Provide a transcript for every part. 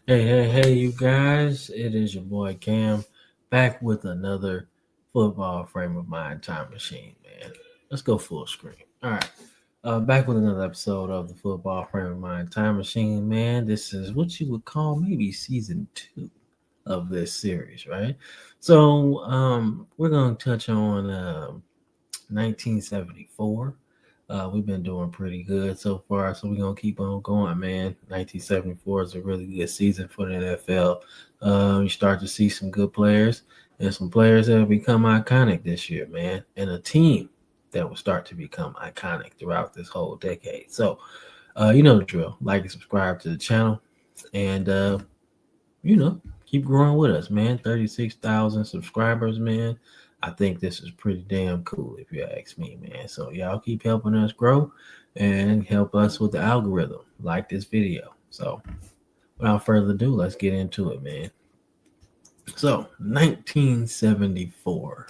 Hey, you guys. It is your boy Cam back with another football frame of mind time machine, man. Let's go full screen. All right. Back with another episode of the football frame of mind time machine, man. This is what you would call maybe season two of this series, right? So, we're going to touch on 1974. We've been doing pretty good so far, so we're gonna keep on going, man. 1974 is a really good season for the NFL. You start to see some good players and some players that have become iconic this year, man, and a team that will start to become iconic throughout this whole decade. So, you know the drill. Like and subscribe to the channel, and you know, keep growing with us, man. 36,000 subscribers, man. I think this is pretty damn cool if you ask me, man. So y'all keep helping us grow and help us with the algorithm. Like this video. So without further ado, let's get into it, man. So 1974.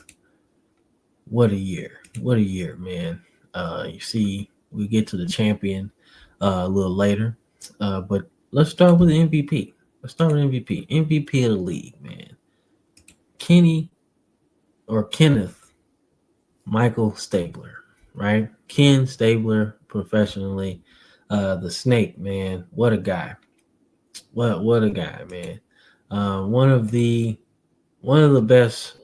What a year. What a year, man. You see, we get to the champion a little later. But let's start with the MVP. Let's start with MVP. MVP of the league, man. Kenny or Kenneth Michael Stabler, right? Ken Stabler, professionally, the Snake, man. What a guy! What a guy, man. One of the one of the best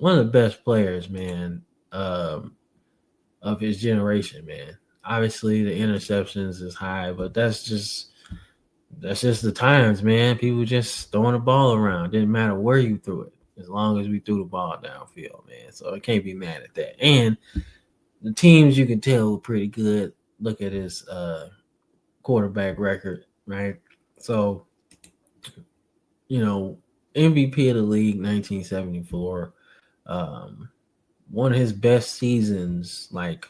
players, man, of his generation, man. Obviously, the interceptions is high, but that's just the times, man. People just throwing the ball around. Didn't matter where you threw it, as long as we threw the ball downfield, man. So I can't be mad at that. And the teams you can tell were pretty good. Look at his quarterback record, right? So MVP of the league, 1974. Um, One of his best seasons, like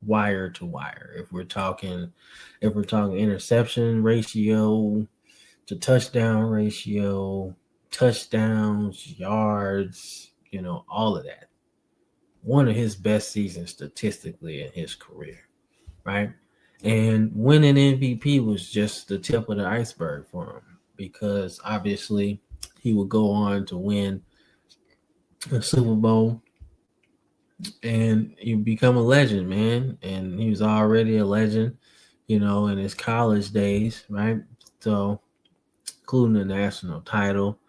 wire to wire. If we're talking interception ratio to touchdown ratio, touchdowns, yards, all of that. One of his best seasons statistically in his career, right? And winning MVP was just the tip of the iceberg for him because obviously he would go on to win a Super Bowl and you become a legend, man. And he was already a legend, in his college days, right? So, including the national title.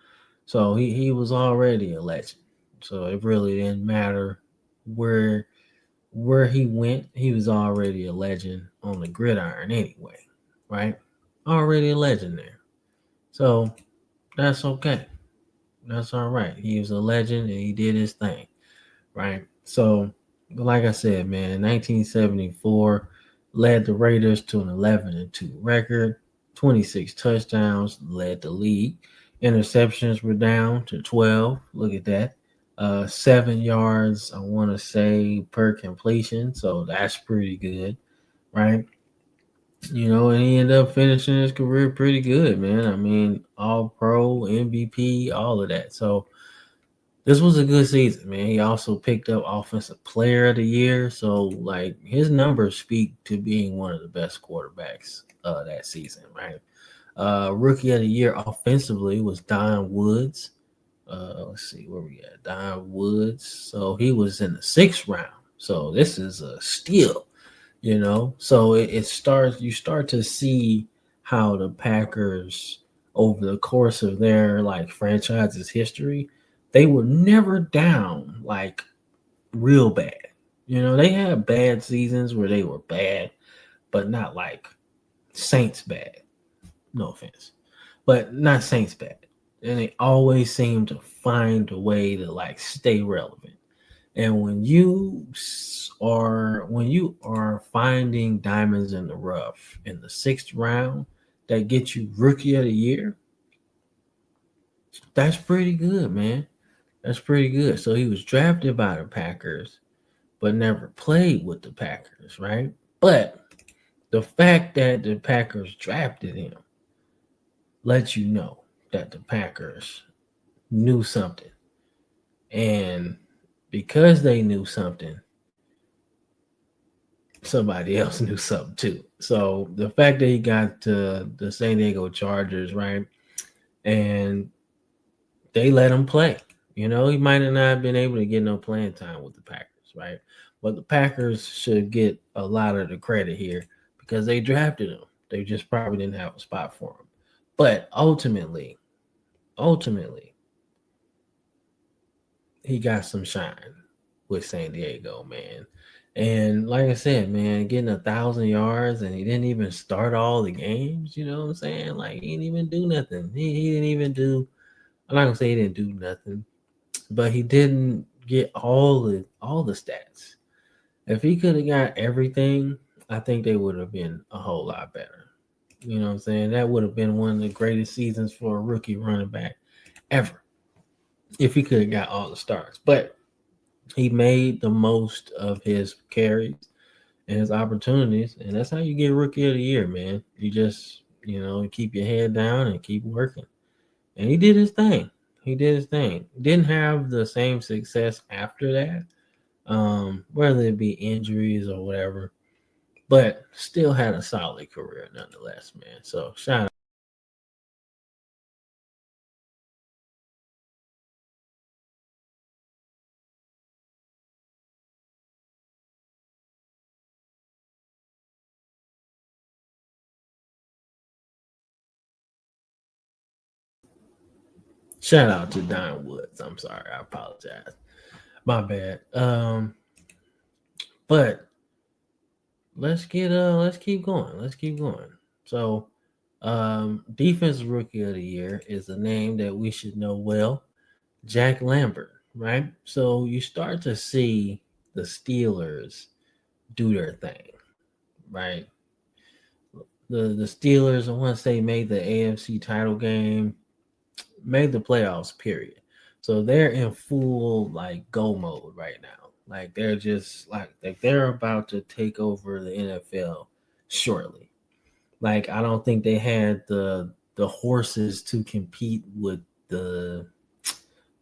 So he was already a legend. So it really didn't matter where where he went. He was already a legend on the gridiron anyway, right? Already a legend there. So that's okay. That's all right. He was a legend and he did his thing, right? So, like I said, man, 1974 led the Raiders to an 11-2 record, 26 touchdowns, led the league. Interceptions were down to 12. Look at that. 7 yards, I want to say, per completion. So that's pretty good, right? And he ended up finishing his career pretty good, man. I mean, all pro, MVP, all of that. So this was a good season, man. He also picked up Offensive Player of the Year. So, like, his numbers speak to being one of the best quarterbacks that season, right? Rookie of the Year offensively was Don Woods. Let's see where we at. Don Woods. So he was in the sixth round. So this is a steal. So it starts. You start to see how the Packers, over the course of their like franchise's history, they were never down like real bad. They had bad seasons where they were bad, but not like Saints bad. No offense, but not Saints bad. And they always seem to find a way to like stay relevant. And when you are finding diamonds in the rough in the sixth round that get you rookie of the year, that's pretty good, man. That's pretty good. So he was drafted by the Packers, but never played with the Packers, right? But the fact that the Packers drafted him lets you know that the Packers knew something. And because they knew something, somebody else knew something too. So the fact that he got to the San Diego Chargers, right? and they let him play. You know, he might have not been able to get no playing time with the Packers, right? But the Packers should get a lot of the credit here because they drafted him. They just probably didn't have a spot for him. But ultimately, he got some shine with San Diego, man. And like I said, man, getting 1,000 yards and he didn't even start all the games. You know what I'm saying? Like he didn't even do nothing. He didn't even do. I'm not gonna say he didn't do nothing, but he didn't get all the stats. If he could have got everything, I think they would have been a whole lot better. You know what I'm saying? That would have been one of the greatest seasons for a rookie running back ever if he could have got all the starts. But he made the most of his carries and his opportunities, and that's how you get rookie of the year, man. You just keep your head down and keep working. And he did his thing. He did his thing. Didn't have the same success after that, whether it be injuries or whatever, but still had a solid career nonetheless, man. So shout out to Don Woods. I'm sorry, I apologize. My bad. But let's keep going. Let's keep going. So defensive rookie of the year is a name that we should know well. Jack Lambert, right? So you start to see the Steelers do their thing, right? The Steelers, I want to say, made the AFC title game, made the playoffs, period. So they're in full like go mode right now. Like they're just like they're about to take over the NFL shortly. Like I don't think they had the horses to compete the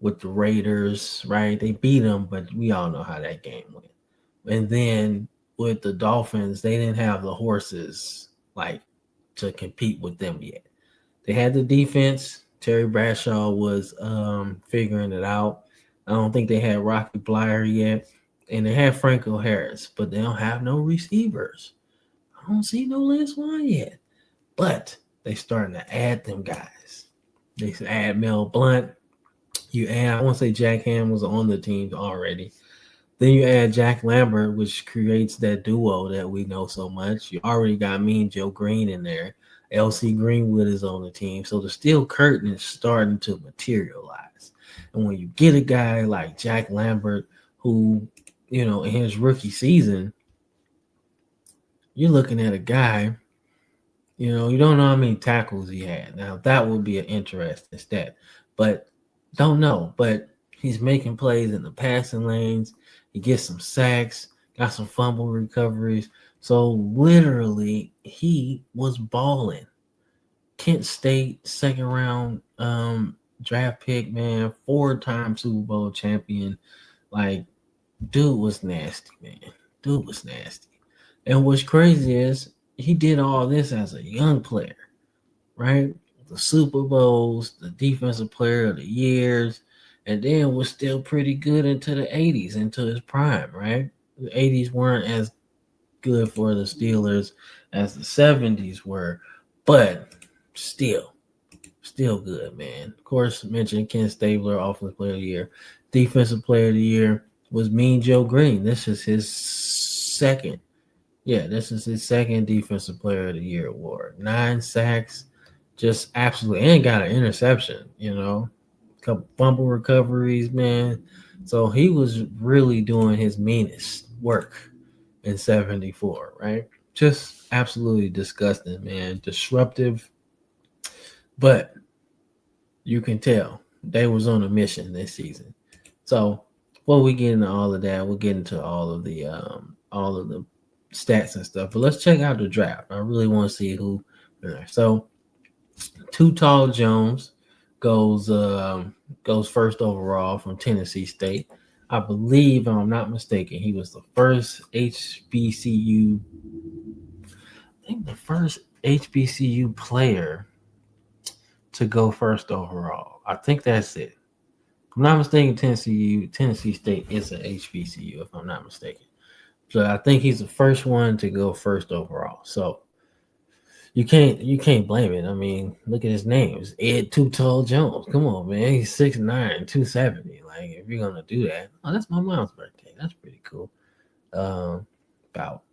with the Raiders, right? They beat them, but we all know how that game went. And then with the Dolphins, they didn't have the horses like to compete with them yet. They had the defense. Terry Bradshaw was figuring it out. I don't think they had Rocky Blyer yet. And they had Franco Harris, but they don't have no receivers. I don't see no last one yet. But they starting to add them guys. They add Mel Blunt. You add, I want to say Jack Ham was on the team already. Then you add Jack Lambert, which creates that duo that we know so much. You already got Mean Joe Green in there. LC Greenwood is on the team. So the steel curtain is starting to materialize. And when you get a guy like Jack Lambert, who, in his rookie season, you're looking at a guy, you don't know how many tackles he had. Now, that would be an interesting stat, but don't know. But he's making plays in the passing lanes. He gets some sacks, got some fumble recoveries. So, literally, he was balling. Kent State, second round draft pick, man, 4-time Super Bowl champion. Like, dude was nasty, man. Dude was nasty. And what's crazy is he did all this as a young player, right? The Super Bowls, the defensive player of the years, and then was still pretty good into the 80s, into his prime, right? The 80s weren't as good for the Steelers as the 70s were, but still good, man. Of course, mentioned Ken Stabler, offensive player of the year. Defensive player of the year was Mean Joe Green. This is his second. Yeah, this is his second defensive player of the year award. 9 sacks, just absolutely, and got an interception, couple fumble recoveries, man. So he was really doing his meanest work in 74, right? Just absolutely disgusting, man. Disruptive, but you can tell they was on a mission this season. So before we get into all of that, we'll get into all of the stats and stuff. But let's check out the draft. I really want to see who. So Too Tall Jones goes first overall from Tennessee State. I believe, if I'm not mistaken, he was the first HBCU. I think the first HBCU player to go first overall. I think that's it. If I'm not mistaken, Tennessee State is an HBCU, if I'm not mistaken. So I think he's the first one to go first overall. So you can't blame it. I mean, look at his name. It's Ed Too Tall Jones. Come on, man. He's 6'9", 270. Like, if you're gonna do that, oh, that's my mom's birthday. That's pretty cool. About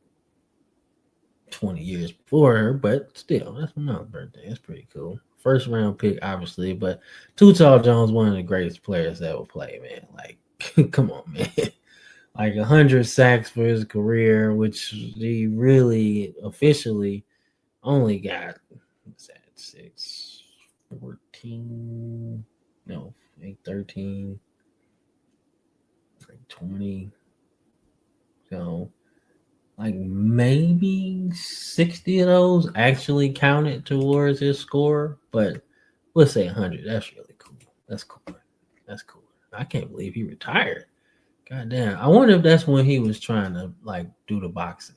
20 years before her, but still, that's my mom's birthday. That's pretty cool. First round pick, obviously, but Too Tall Jones, one of the greatest players that will play, man. Like, come on, man. Like 100 sacks for his career, which he really officially only got, what's that, 6, 14, no, 8, 13, like 20. So, like maybe 60 of those actually counted towards his score, but let's say 100. That's really cool. That's cool. That's cool. I can't believe he retired. God damn. I wonder if that's when he was trying to like do the boxing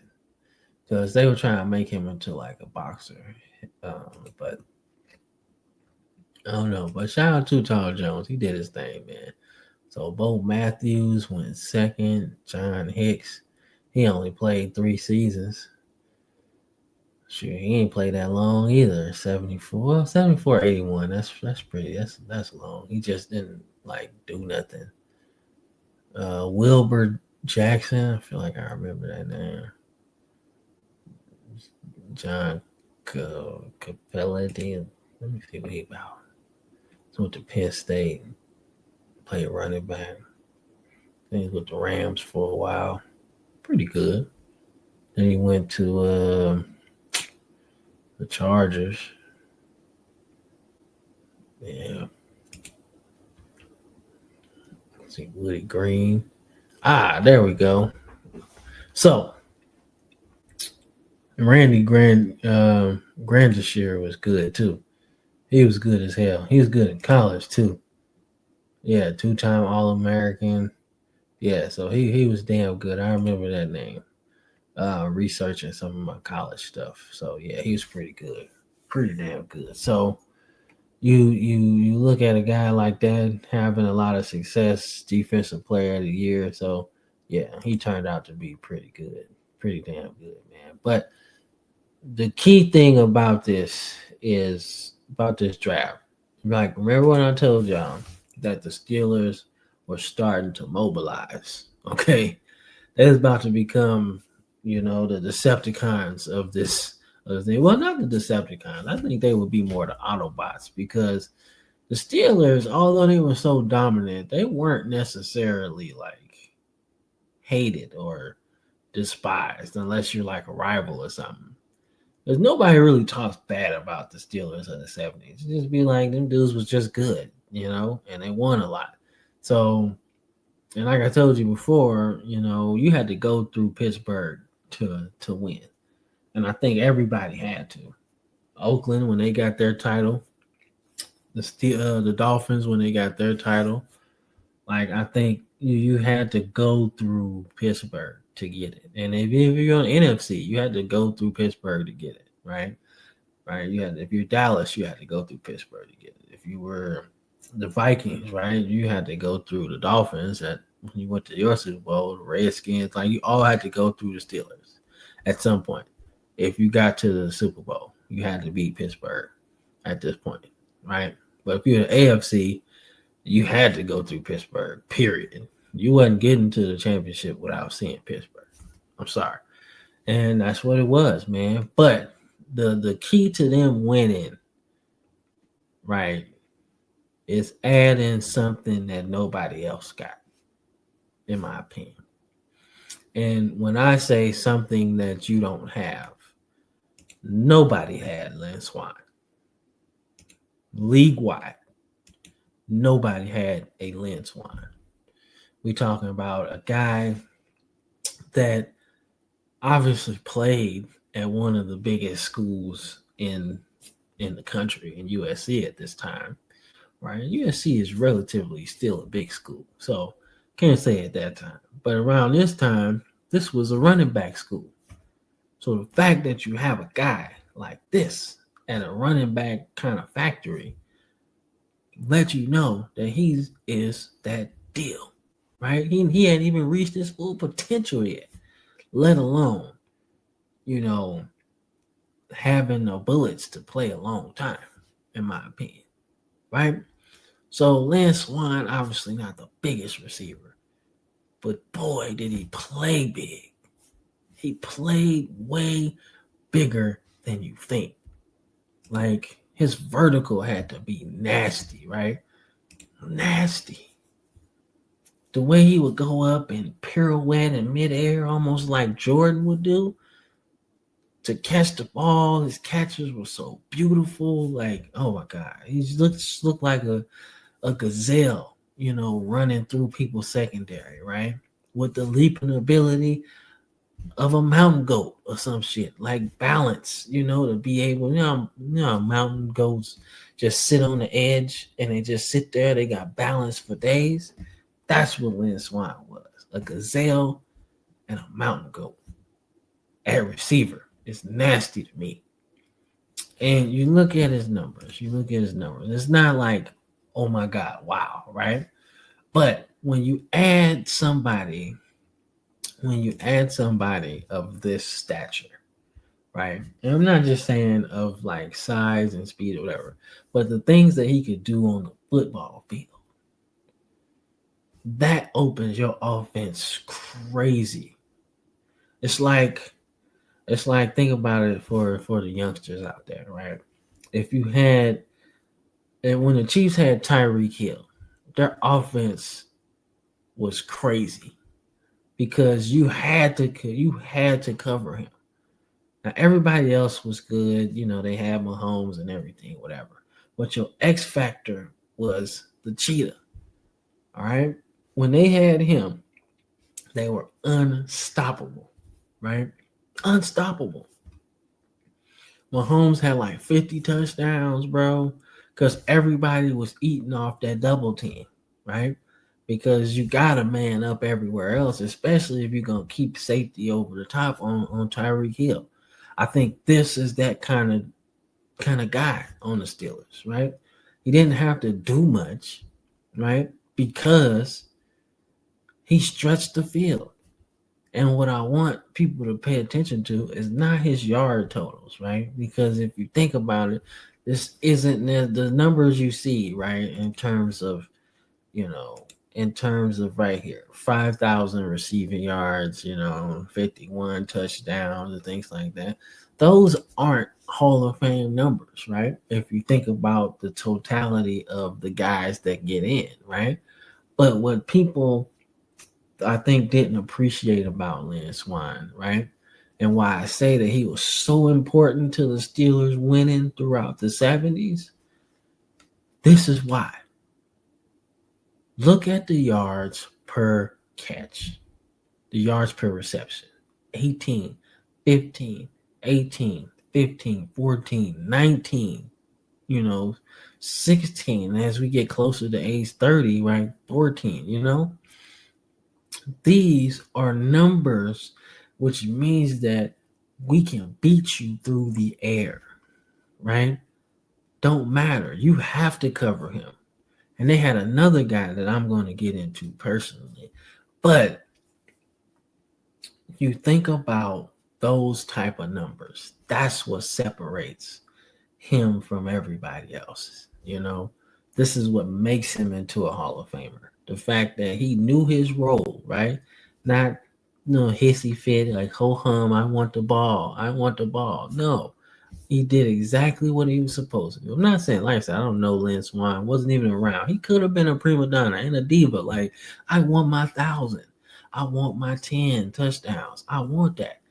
because they were trying to make him into like a boxer. But I don't know. But shout out to Tall Jones. He did his thing, man. So Bo Matthews went second. John Hicks, he only played 3 seasons. Sure, he ain't played that long either. 74, 74, 81. That's pretty. That's long. He just didn't like do nothing. Wilbur Jackson. I feel like I remember that name. John Capella. Let me see what he about. So went to Penn State. Played running back. Then he was with the Rams for a while. Pretty good. Then he went to the Chargers. Yeah. Let's see, Woody Green. There we go. So Randy Grandershire was good too. He was good as hell. He was good in college too. Yeah, 2-time All-American. Yeah, so he was damn good. I remember that name. Researching some of my college stuff. So yeah, he was pretty good. Pretty damn good. So you look at a guy like that having a lot of success, defensive player of the year. So yeah, he turned out to be pretty good. Pretty damn good, man. But the key thing about this draft. Like, remember when I told y'all that the Steelers were starting to mobilize? Okay, that's about to become, the Decepticons of this. Well, not the Decepticons. I think they would be more the Autobots because the Steelers, although they were so dominant, they weren't necessarily like hated or despised unless you're like a rival or something. Because nobody really talks bad about the Steelers of the 70s. Just be like, them dudes was just good, and they won a lot. So, and like I told you before, you had to go through Pittsburgh to win. And I think everybody had to. Oakland, when they got their title, the Dolphins, when they got their title, like I think you had to go through Pittsburgh to get it. And if you're on NFC, you had to go through Pittsburgh to get it, right? Right. If you're Dallas, you had to go through Pittsburgh to get it. If you were the Vikings, right, you had to go through the Dolphins. When you went to your Super Bowl, the Redskins, like you all had to go through the Steelers at some point. If you got to the Super Bowl, you had to beat Pittsburgh at this point, right? But if you're the AFC, you had to go through Pittsburgh, period. You wasn't getting to the championship without seeing Pittsburgh. I'm sorry. And that's what it was, man. But the key to them winning, right, is adding something that nobody else got, in my opinion. And when I say something that you don't have, nobody had Lynn Swann. League-wide, nobody had a Lynn Swann. We're talking about a guy that obviously played at one of the biggest schools in the country, in USC at this time, right? USC is relatively still a big school, so can't say at that time. But around this time, this was a running back school. So the fact that you have a guy like this at a running back kind of factory, let you know that he is that deal, right? He hadn't even reached his full potential yet, let alone, you know, having the bullets to play a long time, in my opinion, right? So Lance Swan, obviously not the biggest receiver, but boy, did he play big. He played way bigger than you think. Like his vertical had to be nasty, right? Nasty. The way he would go up and pirouette in midair, almost like Jordan would do, to catch the ball. His catches were so beautiful. Like, oh my God. He looked like a gazelle, running through people's secondary, right? With the leaping ability of a mountain goat or some shit, like balance, to be able, mountain goats just sit on the edge and they just sit there. They got balance for days. That's what Lynn Swan was, a gazelle and a mountain goat at receiver. It's nasty to me. And you look at his numbers. It's not like, oh my God, wow, right? But when you add somebody of this stature, right? And I'm not just saying of like size and speed or whatever, but the things that he could do on the football field, that opens your offense crazy. It's like think about it for the youngsters out there, right? If you had and when the Chiefs had Tyreek Hill, their offense was crazy because you had to cover him. Now everybody else was good, they had Mahomes and everything, whatever. But your X factor was the cheetah. All right. When they had him, they were unstoppable, right? Unstoppable. Mahomes had like 50 touchdowns, bro, because everybody was eating off that double team, right? Because you got a man up everywhere else, especially if you're gonna keep safety over the top on Tyreek Hill. I think this is that kind of guy on the Steelers, right? He didn't have to do much, right? Because he stretched the field. And what I want people to pay attention to is not his yard totals, right? Because if you think about it, this isn't the numbers you see, right? You know, in terms of right here, 5,000 receiving yards, 51 touchdowns and things like that. Those aren't Hall of Fame numbers, right? If you think about the totality of the guys that get in, right? But what people I think didn't appreciate about Lynn Swan, right? And why I say that he was so important to the Steelers winning throughout the 70s, this is why. Look at the yards per catch, the yards per reception: 18, 15, 18, 15, 14, 19, 16. As we get closer to age 30, right? 14, These are numbers, which means that we can beat you through the air, right? Don't matter. You have to cover him. And they had another guy that I'm going to get into personally. But you think about those type of numbers. That's what separates him from everybody else. This is what makes him into a Hall of Famer. The fact that he knew his role, right? Not hissy fit like ho hum, I want the ball. I want the ball. No. He did exactly what he was supposed to do. I'm not saying, like I said, I don't know Lynn Swan, wasn't even around. He could have been a prima donna and a diva. Like, I want my 1,000. I want my 10 touchdowns. I want that.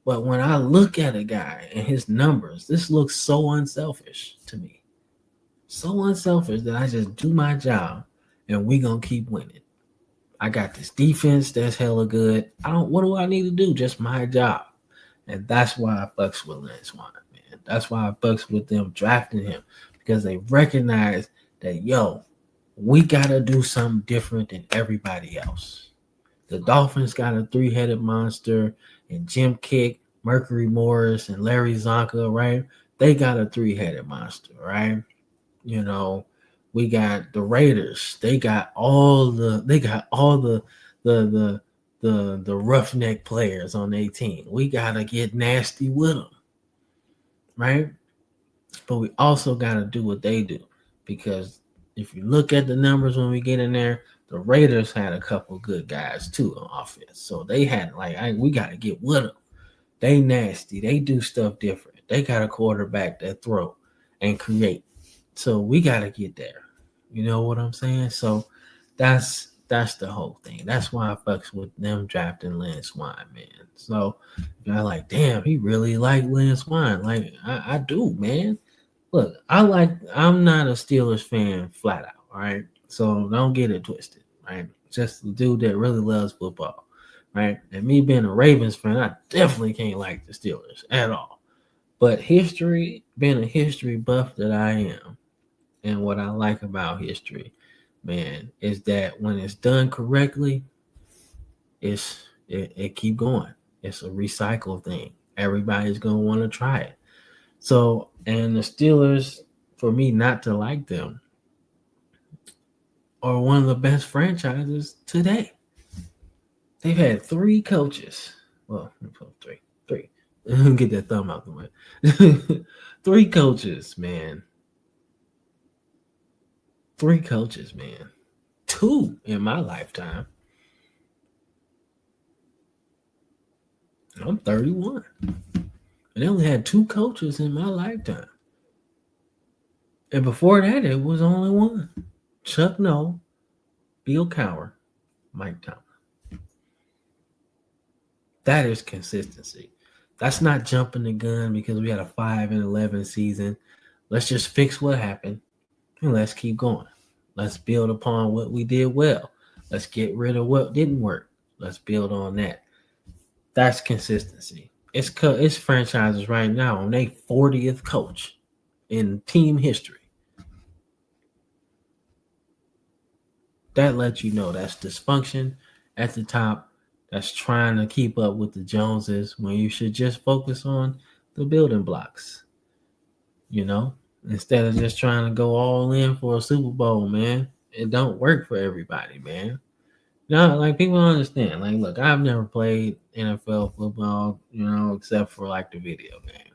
But when I look at a guy and his numbers, this looks so unselfish to me. So unselfish that I just do my job and we gonna keep winning. I got this defense that's hella good. What do I need to do? Just my job. And that's why I fucks with Lynn Swan, man. That's why I fucks with them drafting him. Because they recognize that, we gotta do something different than everybody else. The Dolphins got a 3-headed monster, and Jim Kick, Mercury Morris, and Larry Zonka, right? They got a 3-headed monster, right? We got the Raiders. They got all the roughneck players on their team. We gotta get nasty with them, right? But we also gotta do what they do, because if you look at the numbers when we get in there, the Raiders had a couple good guys too on offense. So they had we gotta get with them. They nasty. They do stuff different. They got a quarterback that throw and create. So we got to get there. You know what I'm saying? So that's the whole thing. That's why I fucks with them drafting Lynn Swine, man. So you're like, damn, he really like Lynn Swine. Like I do, man. Look, I'm not a Steelers fan flat out, all right? So don't get it twisted, right? Just the dude that really loves football, right? And me being a Ravens fan, I definitely can't like the Steelers at all. But history, being a history buff that I am, and what I like about history, man, is that when it's done correctly, it keep going. It's a recycle thing. Everybody's gonna want to try it. So, and the Steelers, for me not to like them, are one of the best franchises today. They've had three coaches. Well, three. Get that thumb out the way. Three coaches, man. Three coaches, man. Two in my lifetime. I'm 31. And they only had two coaches in my lifetime. And before that, it was only one. Chuck Noll, Bill Cowher, Mike Tomlin. That is consistency. That's not jumping the gun because we had a 5-11 season. Let's just fix what happened and let's keep going. Let's build upon what we did well. Let's get rid of what didn't work. Let's build on that. That's consistency. It's franchises right now on their 40th coach in team history. That lets you know that's dysfunction at the top, that's trying to keep up with the Joneses when you should just focus on the building blocks, you know, instead of just trying to go all in for a Super Bowl, man. It don't work for everybody, man. No, like people don't understand. Like, look, I've never played NFL football, except for like the video game.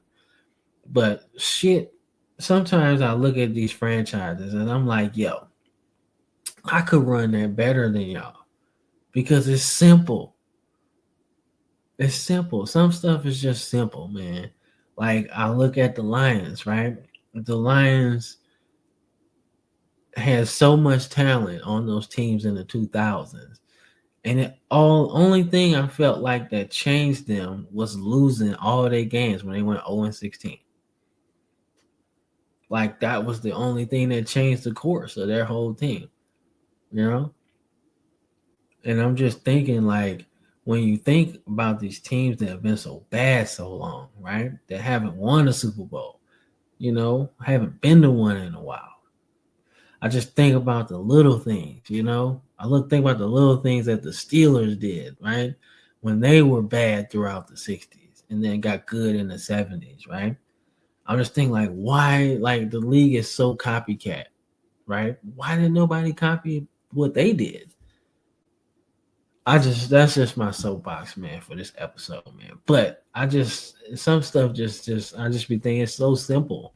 But shit, sometimes I look at these franchises and I'm like, yo, I could run that better than y'all because it's simple. It's simple. Some stuff is just simple, man. Like I look at the Lions, right? The Lions had so much talent on those teams in the 2000s. And only thing I felt like that changed them was losing all their games when they went 0-16. Like that was the only thing that changed the course of their whole team, you know? And I'm just thinking like when you think about these teams that have been so bad so long, right? That haven't won a Super Bowl, haven't been to one in a while. I just think about the little things, think about the little things that the Steelers did, right? When they were bad throughout the 60s and then got good in the 70s, right? I'm just thinking like why like the league is so copycat, right? Why did nobody copy what they did? That's just my soapbox, man, for this episode, man. But some stuff I just be thinking it's so simple.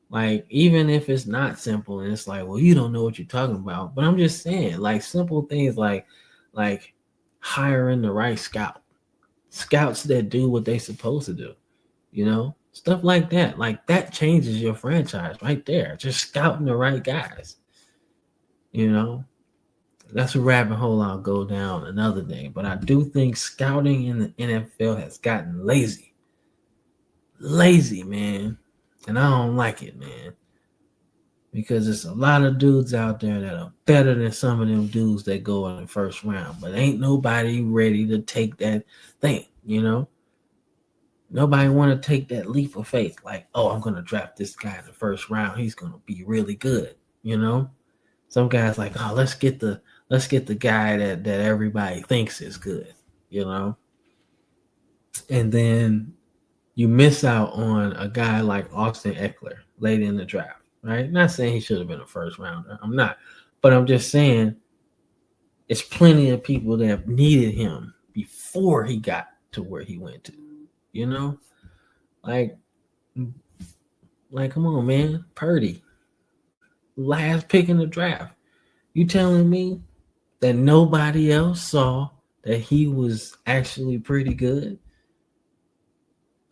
Like, even if it's not simple and it's like, well, you don't know what you're talking about. But I'm just saying, like simple things like hiring the right scouts that do what they supposed to do, stuff like that. Like that changes your franchise right there. Just scouting the right guys, That's a rabbit hole I'll go down another day. But I do think scouting in the NFL has gotten lazy. Lazy, man. And I don't like it, man. Because there's a lot of dudes out there that are better than some of them dudes that go in the first round. But ain't nobody ready to take that thing, Nobody want to take that leap of faith. Like, oh, I'm going to draft this guy in the first round. He's going to be really good, Some guys like, oh, let's get the guy that everybody thinks is good, And then you miss out on a guy like Austin Eckler late in the draft. right? Not saying he should have been a first rounder. I'm not. But I'm just saying it's plenty of people that needed him before he got to where he went to. You know? Like come on, man. Purdy, last pick in the draft. You telling me that nobody else saw that he was actually pretty good?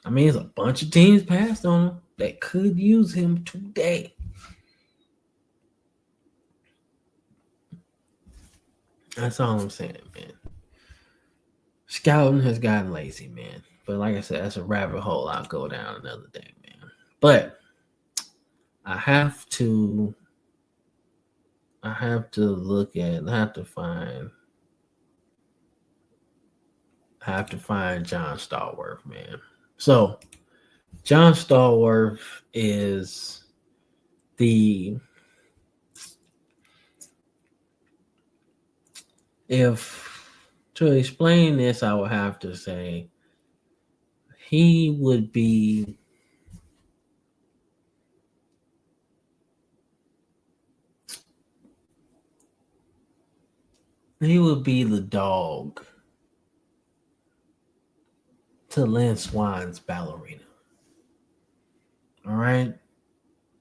I mean, there's a bunch of teams passed on him that could use him today. That's all I'm saying, man. Scouting has gotten lazy, man. But like I said, that's a rabbit hole I'll go down another day, man. But I have to look at I have to find John Stallworth, man. So John Stallworth is the if to explain this, I would have to say he would be the dog to Lynn Swan's ballerina. All right?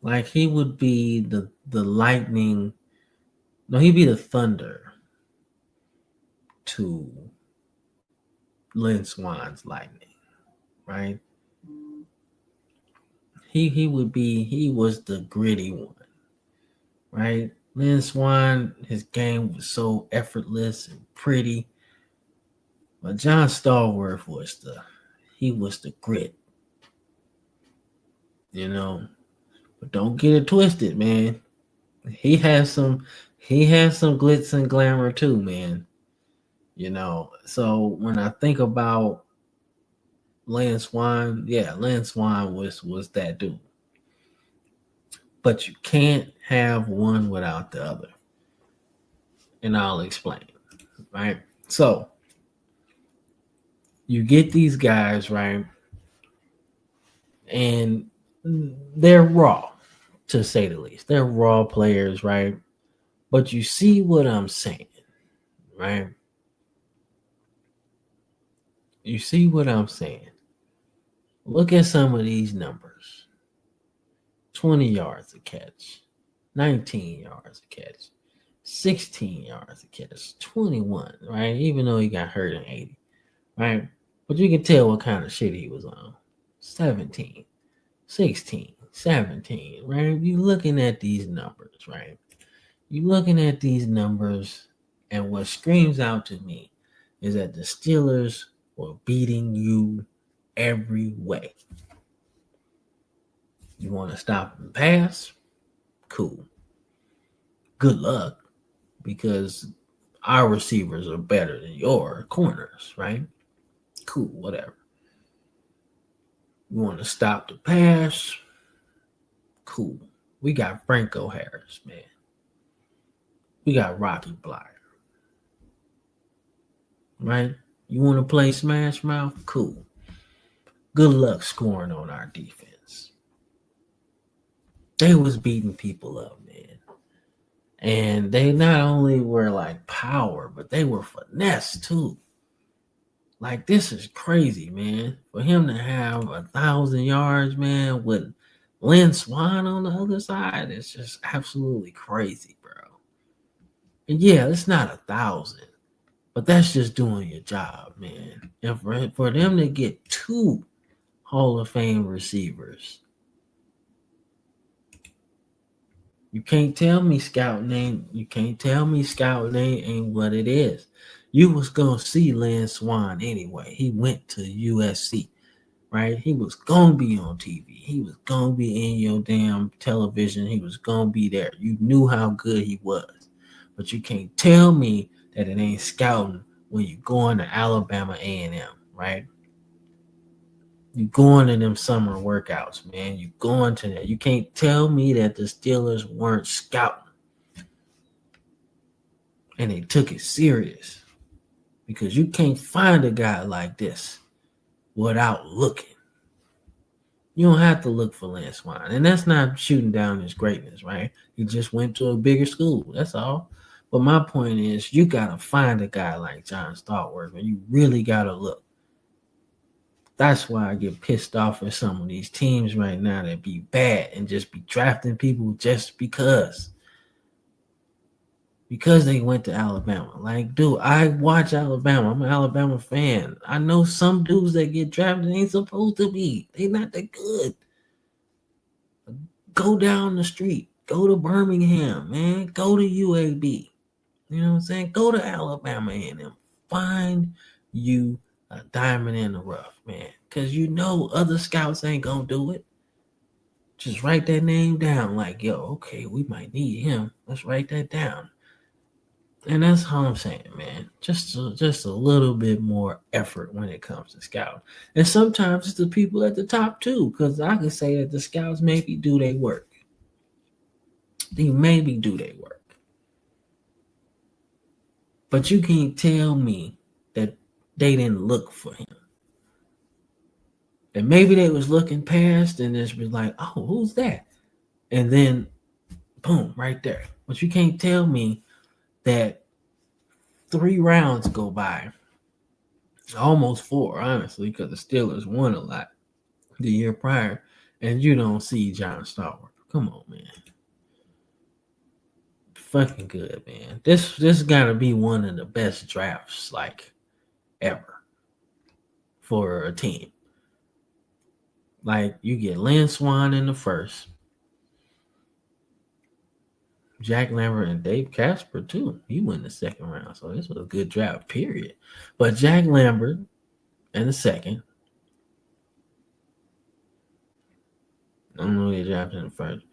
Like he would be the lightning. No, he'd be the thunder to Lynn Swan's lightning, right? He was the gritty one, right? Lynn Swan, his game was so effortless and pretty, but John Stallworth was the grit, you know. But don't get it twisted, man. He has some glitz and glamour too, man. You know, so when I think about Lynn Swan, yeah, Lynn Swan was that dude. But you can't have one without the other. And I'll explain. Right? So you get these guys, right? And they're raw, to say the least. They're raw players, right? But you see what I'm saying, right? You see what I'm saying. Look at some of these numbers. 20 yards a catch, 19 yards a catch, 16 yards a catch, 21, right? Even though he got hurt in 80, right? But you can tell what kind of shit he was on. 17, 16, 17, right? You looking at these numbers, right? You looking at these numbers, and what screams out to me is that the Steelers were beating you every way. You want to stop and pass? Cool. Good luck, because our receivers are better than your corners, right? Cool, whatever. You want to stop the pass? Cool. We got Franco Harris, man. We got Rocky Bleier. Right? You want to play smash mouth? Cool. Good luck scoring on our defense. They was beating people up, man. And they not only were like power, but they were finesse too. Like, this is crazy, man. For him to have 1,000 yards, man, with Lynn Swan on the other side, it's just absolutely crazy, bro. And yeah, it's not 1,000, but that's just doing your job, man. And for them to get 2 Hall of Fame receivers, you can't tell me scouting ain't what it is. You was gonna see Lynn Swan anyway. He went to USC, right? He was gonna be on TV. He was gonna be in your damn television. He was gonna be there. You knew how good he was. But you can't tell me that it ain't scouting when you going to Alabama A&M, right? You going to them summer workouts, man. You going to that. You can't tell me that the Steelers weren't scouting. And they took it serious. Because you can't find a guy like this without looking. You don't have to look for Lance Swan. And that's not shooting down his greatness, right? He just went to a bigger school. That's all. But my point is, you got to find a guy like John Stallworth, and you really got to look. That's why I get pissed off at some of these teams right now that be bad and just be drafting people just because they went to Alabama. Like, dude, I watch Alabama. I'm an Alabama fan. I know some dudes that get drafted ain't supposed to be. They not that good. Go down the street. Go to Birmingham, man. Go to UAB. You know what I'm saying? Go to Alabama and find you a diamond in the rough, man. Because you know other scouts ain't going to do it. Just write that name down. Like, yo, okay, we might need him. Let's write that down. And that's how I'm saying, man. Just a little bit more effort when it comes to scouting. And sometimes it's the people at the top too, because I can say that the scouts maybe do their work. They maybe do their work. But you can't tell me that they didn't look for him. And maybe they was looking past and just was like, oh, who's that? And then boom, right there. But you can't tell me that 3 rounds go by, almost 4, honestly, because the Steelers won a lot the year prior, and you don't see John Stallworth. Come on, man. Fucking good, man. This gotta be one of the best drafts like ever for a team. Like, you get Lance Swan in the first, Jack Lambert and Dave Casper too. He went in the second round, so this was a good draft, period. But Jack Lambert in the second. I don't know who they drafted in the first.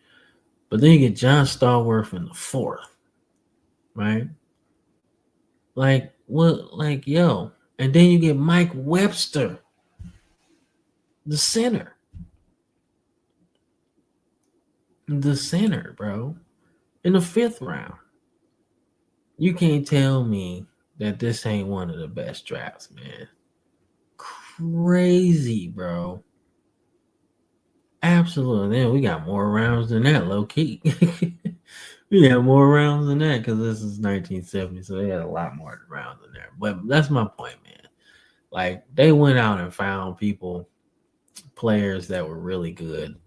But then you get John Stallworth in the fourth, right? Like, what? Like, yo. And then you get Mike Webster, the center. The center, bro. In the 5th round. You can't tell me that this ain't one of the best drafts, man. Crazy, bro. Absolutely. Man, we got more rounds than that, low key. We got more rounds than that because this is 1970, so they had a lot more rounds in there. But that's my point, man. Like, they went out and found people, players that were really good.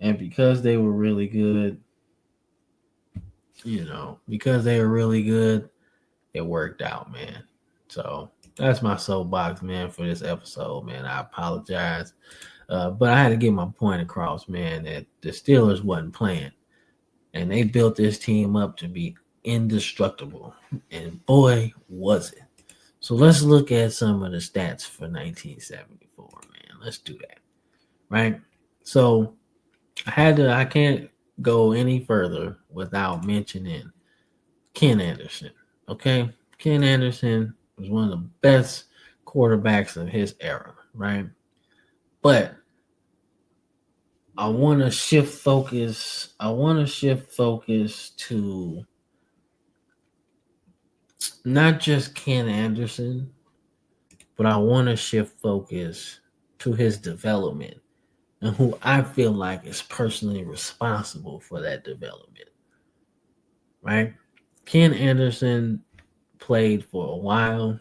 And because they were really good, because they were really good, it worked out, man. So that's my soapbox, man, for this episode, man. I apologize. But I had to get my point across, man, that the Steelers wasn't playing. And they built this team up to be indestructible. And boy, was it. So let's look at some of the stats for 1974, man. Let's do that. Right? So I can't go any further without mentioning Ken Anderson. Okay? Ken Anderson was one of the best quarterbacks of his era, right? But I want to shift focus. To not just Ken Anderson, but I want to shift focus to his development and who I feel like is personally responsible for that development. Right? Ken Anderson played for a while.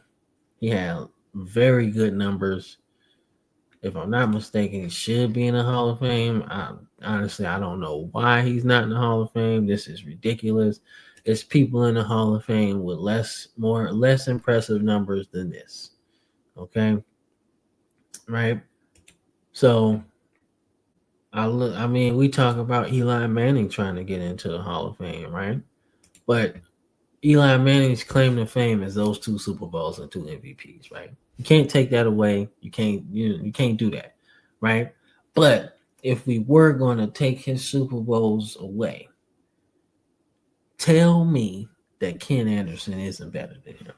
He had very good numbers. If I'm not mistaken, he should be in the Hall of Fame. Honestly, I don't know why he's not in the Hall of Fame. This is ridiculous. There's people in the Hall of Fame with less impressive numbers than this. Okay, right? So, we talk about Eli Manning trying to get into the Hall of Fame, right? But Eli Manning's claim to fame is those 2 Super Bowls and 2 MVPs, right? You can't take that away. You can't do that, right? But if we were going to take his Super Bowls away, tell me that Ken Anderson isn't better than him.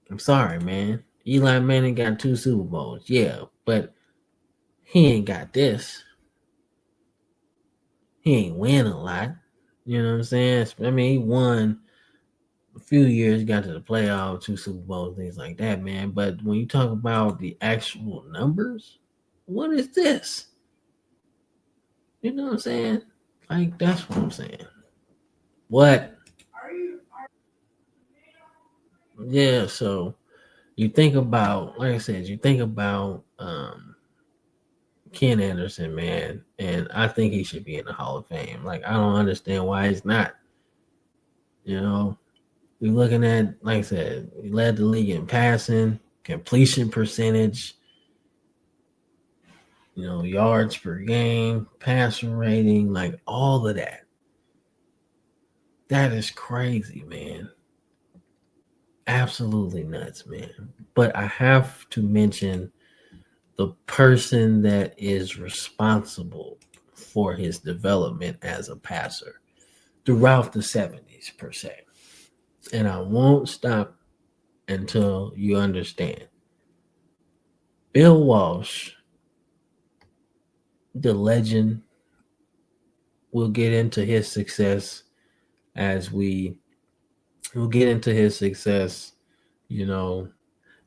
I'm sorry, man. Eli Manning got 2 Super Bowls, yeah, but he ain't got this. He ain't win a lot. You know what I'm saying? He won a few years, got to the playoffs, 2 Super Bowls, things like that, man. But when you talk about the actual numbers, What is this? You know what I'm saying? Like, that's what I'm saying. What? Yeah, so you think about, like I said, you think about Ken Anderson, man, and I think he should be in the Hall of Fame. Like, I don't understand why he's not. You know, we're looking at, like I said, he led the league in passing, completion percentage, yards per game, passer rating, like all of that. That is crazy, man. Absolutely nuts, man. But I have to mention the person that is responsible for his development as a passer throughout the 70s, per se. And I won't stop until you understand. Bill Walsh, the legend, will get into his success as we'll get into his success, you know,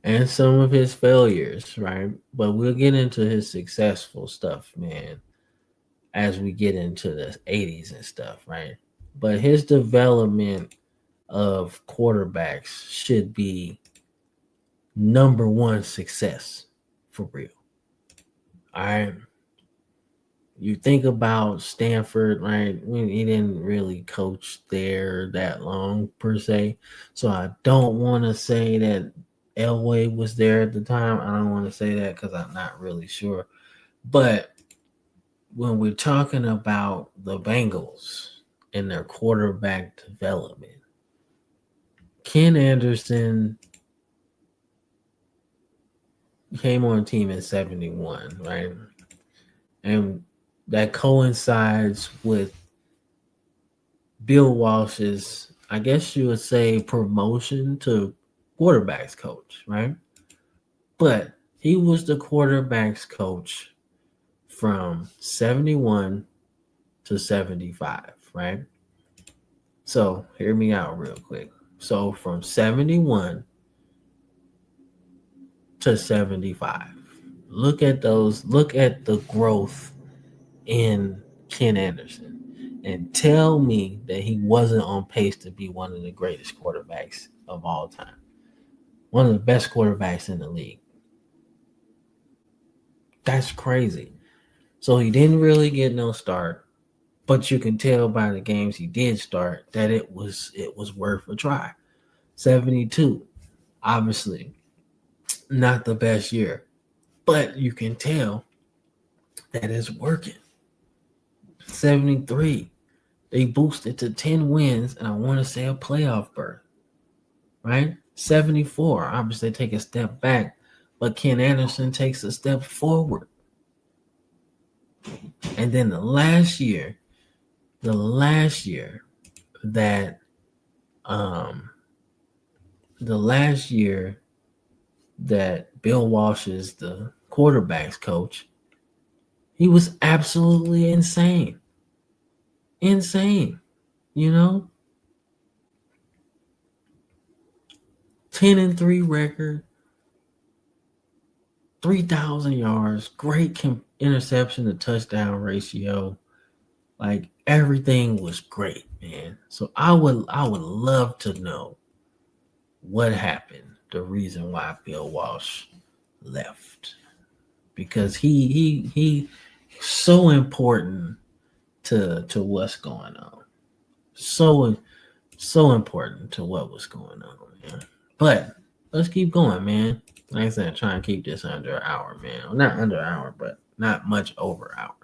and some of his failures, right? But we'll get into his successful stuff, man, as we get into the 80s and stuff, right? But his development of quarterbacks should be number one success for real. All right. You think about Stanford, right? He didn't really coach there that long per se. So I don't want to say that Elway was there at the time. I don't want to say that because I'm not really sure. But when we're talking about the Bengals and their quarterback development, Ken Anderson came on team in 71, right? And that coincides with Bill Walsh's, I guess you would say, promotion to quarterbacks coach, right? But he was the quarterbacks coach from 71 to 75, right? So hear me out real quick. So from 71 to 75, look at the growth in Ken Anderson and tell me that he wasn't on pace to be one of the greatest quarterbacks of all time. One of the best quarterbacks in the league. That's crazy. So he didn't really get no start, but you can tell by the games he did start that it was worth a try. 72, obviously not the best year, but you can tell that it's working. 73, they boosted to 10 wins and I want to say a playoff berth, right? 74, obviously they take a step back, but Ken Anderson takes a step forward. And then the last year that um the last year that Bill Walsh is the quarterbacks coach, he was absolutely insane. Insane, you know? 10-3 record, 3,000 yards, great interception to touchdown ratio. Like everything was great, man. So I would love to know what happened, the reason why Bill Walsh left. Because he so important to what's going on. So so important to what was going on, man. But let's keep going, man. Like I said, try and keep this under an hour, man. Well, not under an hour, but not much over an hour.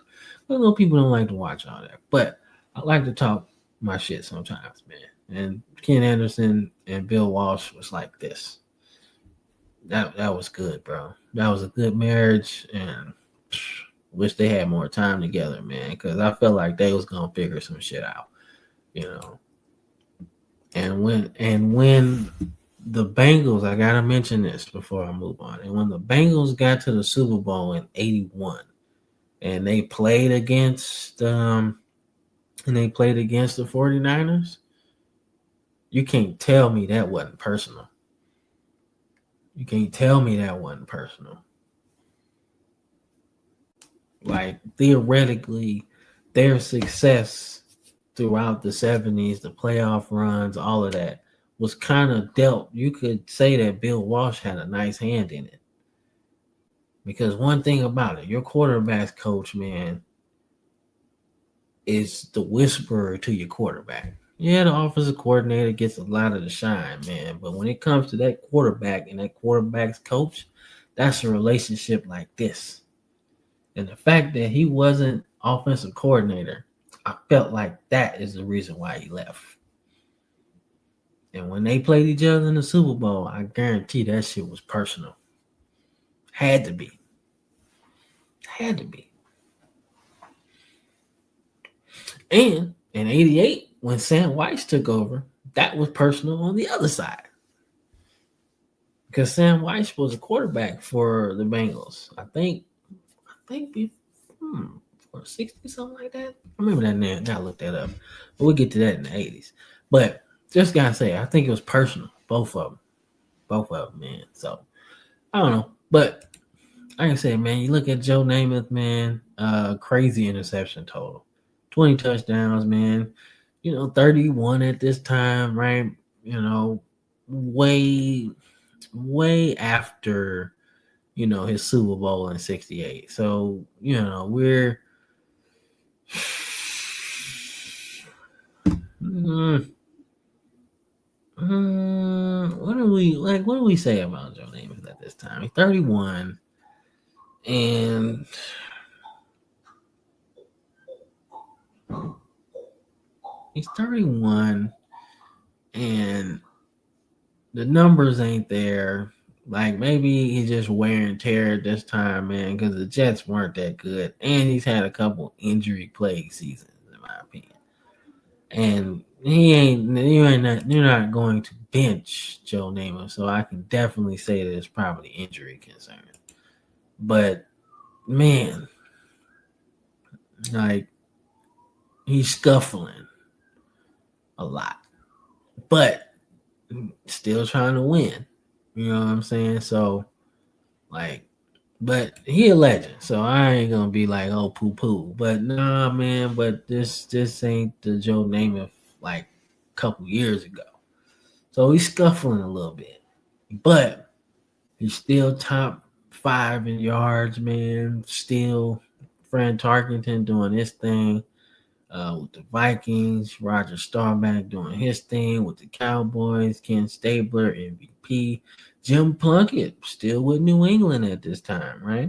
I know people don't like to watch all that, but I like to talk my shit sometimes, man. And Ken Anderson and Bill Walsh was like this. That was good, bro. That was a good marriage, and wish they had more time together, man. Because I felt like they was gonna figure some shit out, you know. And when the Bengals, I gotta mention this before I move on. And when the Bengals got to the Super Bowl in '81, and they played against the 49ers, you can't tell me that wasn't personal. You can't tell me that wasn't personal. Like theoretically, their success throughout the 70s, the playoff runs, all of that was kind of dealt. You could say that Bill Walsh had a nice hand in it. Because one thing about it, your quarterback's coach, man, is the whisperer to your quarterback. Yeah, the offensive coordinator gets a lot of the shine, man. But when it comes to that quarterback and that quarterback's coach, that's a relationship like this. And the fact that he wasn't offensive coordinator, I felt like that is the reason why he left. And when they played each other in the Super Bowl, I guarantee that shit was personal. Had to be. Had to be. And in 88, when Sam Weiss took over, that was personal on the other side. Because Sam Weiss was a quarterback for the Bengals. I think for 60, something like that. I remember that name. Gotta look that up. But we'll get to that in the 80s. But just gotta say, I think it was personal. Both of them. Both of them, man. So I don't know. But like I said, man, you look at Joe Namath, man, crazy interception total. 20 touchdowns, man. 31 at this time, right? Way, way after, his Super Bowl in 68. So, we're what do we say about Joe Namath at this time? He's 31 and he's 31 and the numbers ain't there. Like maybe he's just wear and tear at this time, man, because the Jets weren't that good. And he's had a couple injury plagued seasons, in my opinion. And you're not going to bench Joe Namath, so I can definitely say that it's probably injury concern. But man, like he's scuffling a lot. But still trying to win. You know what I'm saying? So like but he a legend, so I ain't gonna be like, oh, poo poo. But nah, man. But this ain't the Joe Namath like a couple years ago. So he's scuffling a little bit, but he's still top 5 in yards, man. Still, Fran Tarkenton doing his thing with the Vikings. Roger Staubach doing his thing with the Cowboys. Ken Stabler, MVP. Jim Plunkett still with New England at this time, right?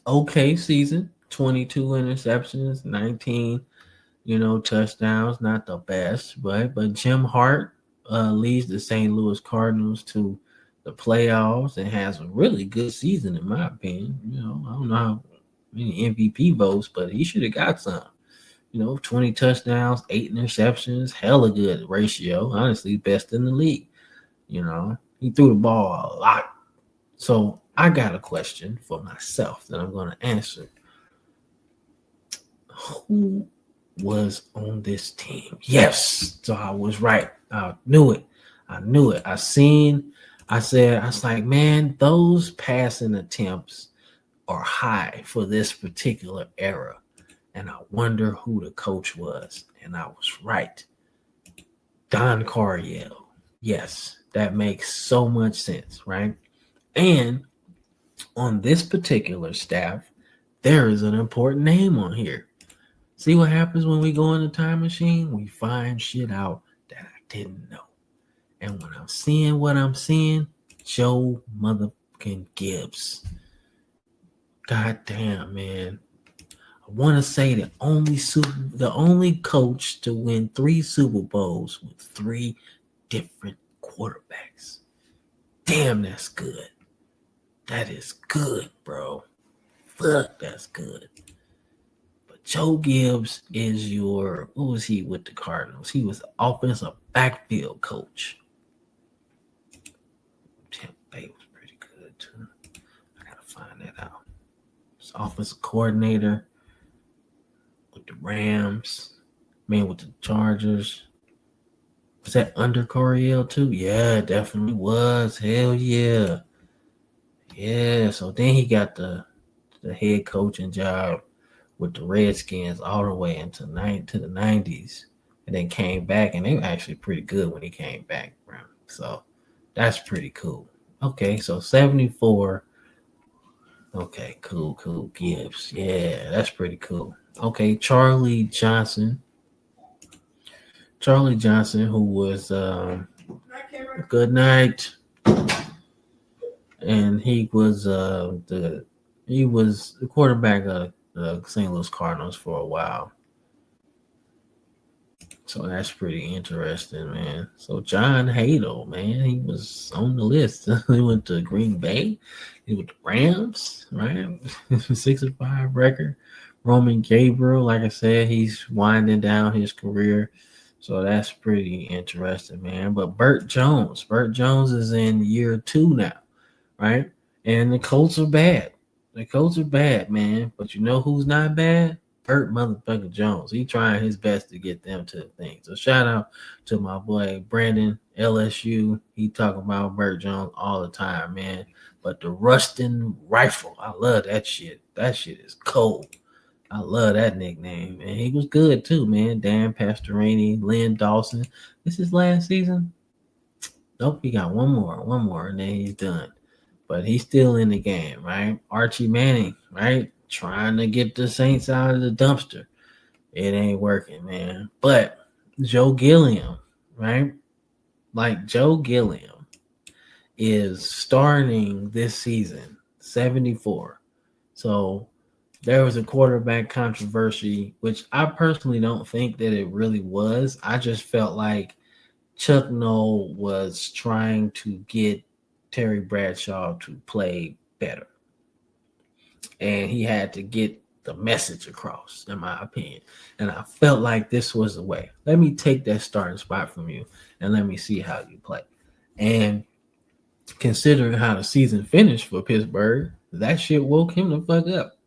Okay season, 22 interceptions, 19, touchdowns. Not the best, but Jim Hart leads the St. Louis Cardinals to the playoffs and has a really good season, in my opinion. I don't know how many MVP votes, but he should have got some. 20 touchdowns, 8 interceptions, hella good ratio. Honestly, best in the league. He threw the ball a lot. So I got a question for myself that I'm going to answer. Who was on this team? Yes. So I was right. I knew it. I was like, man, those passing attempts are high for this particular era. And I wonder who the coach was. And I was right. Don Coryell. Yes, that makes so much sense, right? And on this particular staff, there is an important name on here. See what happens when we go in the time machine? We find shit out that I didn't know. And when I'm seeing what I'm seeing, Joe motherfucking Gibbs. God damn, man. I want to say the only coach to win 3 Super Bowls with 3 different quarterbacks. Damn, that's good. That is good, bro. Fuck, that's good. But Joe Gibbs is what was he with the Cardinals? He was offensive backfield coach. Tampa Bay was pretty good too. I gotta find that out. He's offensive coordinator with the Rams, man, with the Chargers. Was that under Coryell too? Yeah, it definitely was. Hell yeah. Yeah, so then he got the the head coaching job with the Redskins all the way into the 90s, and then came back, and they were actually pretty good when he came back. So that's pretty cool. Okay, so 74. Okay, cool. Gibbs. Yeah, that's pretty cool. Okay, Charlie Johnson. Charlie Johnson, who was good night, and he was the quarterback of the St. Louis Cardinals for a while. So that's pretty interesting, man. So John Hadle, man, he was on the list. He went to Green Bay. He went to Rams, right? 6-5 record. Roman Gabriel, like I said, he's winding down his career. So that's pretty interesting, man. But Burt Jones is in year 2 now, right? And the Colts are bad. The Colts are bad, man. But you know who's not bad? Burt motherfucking Jones. He trying his best to get them to the thing. So shout out to my boy Brandon LSU. He talking about Burt Jones all the time, man. But the Rustin Rifle, I love that shit. That shit is cold. I love that nickname. And he was good too, man. Dan Pastorini, Lynn Dawson. This is last season. Nope, he got one more, and then he's done. But he's still in the game, right? Archie Manning, right? Trying to get the Saints out of the dumpster. It ain't working, man. But Joe Gilliam, right? Like Joe Gilliam is starting this season, 74. So there was a quarterback controversy, which I personally don't think that it really was. I just felt like Chuck Noll was trying to get Terry Bradshaw to play better. And he had to get the message across, in my opinion. And I felt like this was the way. Let me take that starting spot from you and let me see how you play. And considering how the season finished for Pittsburgh, that shit woke him the fuck up.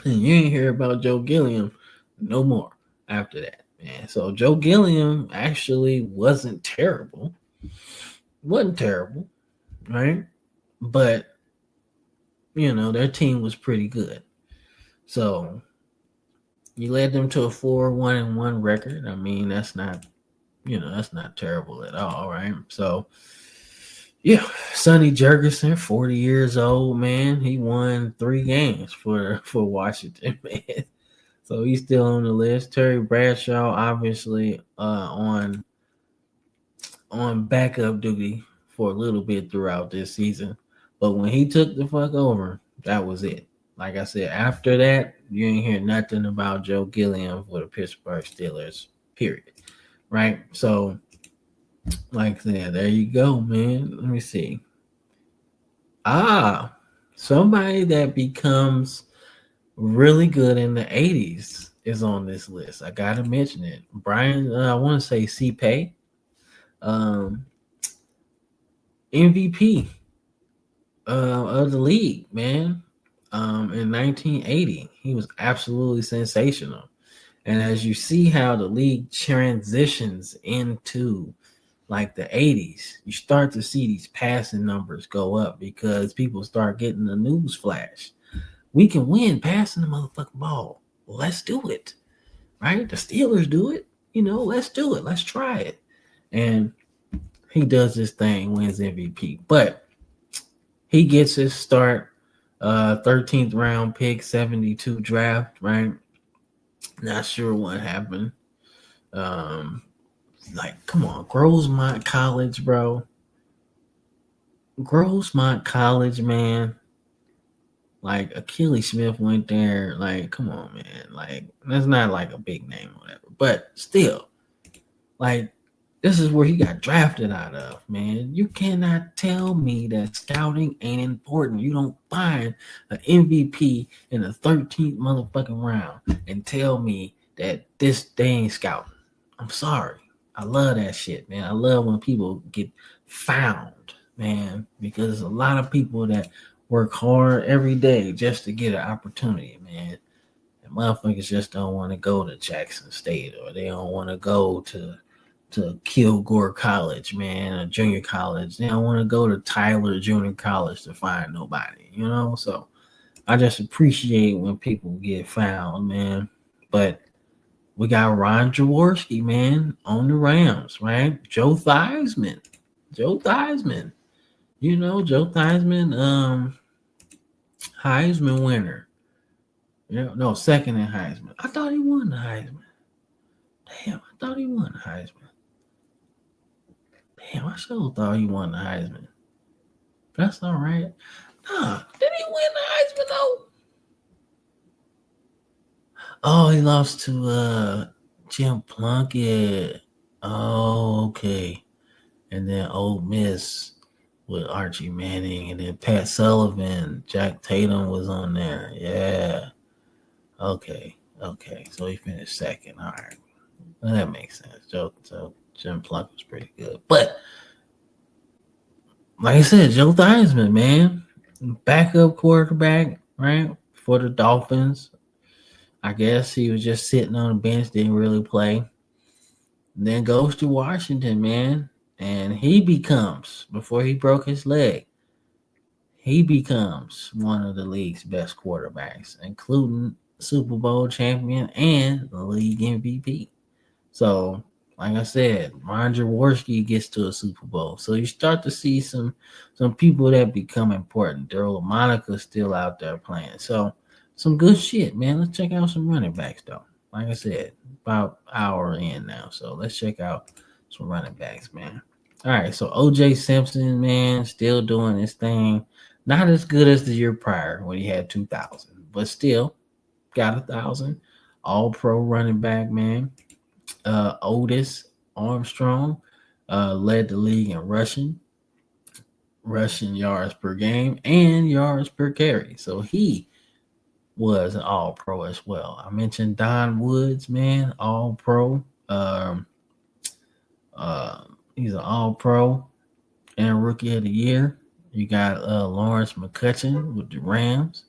And you ain't hear about Joe Gilliam no more after that, man. So Joe Gilliam actually wasn't terrible. Wasn't terrible, right? But their team was pretty good. So you led them to a 4-1-1 record. I mean, that's not terrible at all, right? So yeah, Sonny Jurgensen, 40 years old, man. He won 3 games for Washington, man. So he's still on the list. Terry Bradshaw, obviously, on backup duty for a little bit throughout this season. But when he took the fuck over, that was it. Like I said, after that, you ain't hear nothing about Joe Gilliam for the Pittsburgh Steelers, period. Right? So, like I said, there you go, man. Let me see. Somebody that becomes really good in the 80s is on this list. I got to mention it. Brian, I want to say C-Pay. MVP of the league, man. In 1980, he was absolutely sensational. And as you see how the league transitions into like the 80s, you start to see these passing numbers go up because people start getting the news flash. We can win passing the motherfucking ball. Let's do it. Right? The Steelers do it. Let's do it. Let's try it. And he does this thing, wins MVP. But he gets his start, 13th round pick, 72 draft, right? Not sure what happened. Come on, Grossmont College, bro. Grossmont College, man. Like Achilles Smith went there. Like, come on, man. Like, that's not like a big name or whatever. But still, like, this is where he got drafted out of, man. You cannot tell me that scouting ain't important. You don't find an MVP in the 13th motherfucking round and tell me that they ain't scouting. I'm sorry. I love that shit, man. I love when people get found, man, because there's a lot of people that work hard every day just to get an opportunity, man. And motherfuckers just don't want to go to Jackson State, or they don't want to go to Kilgore College, man, or junior college. They don't want to go to Tyler Junior College to find nobody, So I just appreciate when people get found, man. But we got Ron Jaworski, man, on the Rams, right? Joe Theismann. Joe Theismann. Joe Theismann, Heisman winner. No, second in Heisman. I thought he won the Heisman. Damn, I thought he won the Heisman. Damn, I sure thought he won the Heisman. That's all right. Nah, did he win the Heisman though? Oh, he lost to Jim Plunkett. Oh, okay. And then Ole Miss with Archie Manning, and then Pat Sullivan, Jack Tatum was on there. Yeah. Okay. Okay. So he finished second. All right. Well, that makes sense. So Jim Plunkett was pretty good. But like I said, Joe Theismann, man, backup quarterback, right? For the Dolphins. I guess he was just sitting on the bench, didn't really play. And then goes to Washington, man. And he becomes, before he broke his leg, he becomes one of the league's best quarterbacks, including Super Bowl champion and the league MVP. So, like I said, Ron Jaworski gets to a Super Bowl. So you start to see some people that become important. Daryl Monica's still out there playing. So some good shit, man. Let's check out some running backs though. Like I said, about hour in now. So let's check out some running backs, man. All right, so OJ Simpson, man, still doing his thing. Not as good as the year prior when he had 2,000, but still got 1,000. All pro running back, man. Otis Armstrong led the league in rushing yards per game and yards per carry. So he was an all pro as well. I mentioned Don Woods, man, all pro. He's an all pro and rookie of the year. You got Lawrence McCutcheon with the Rams.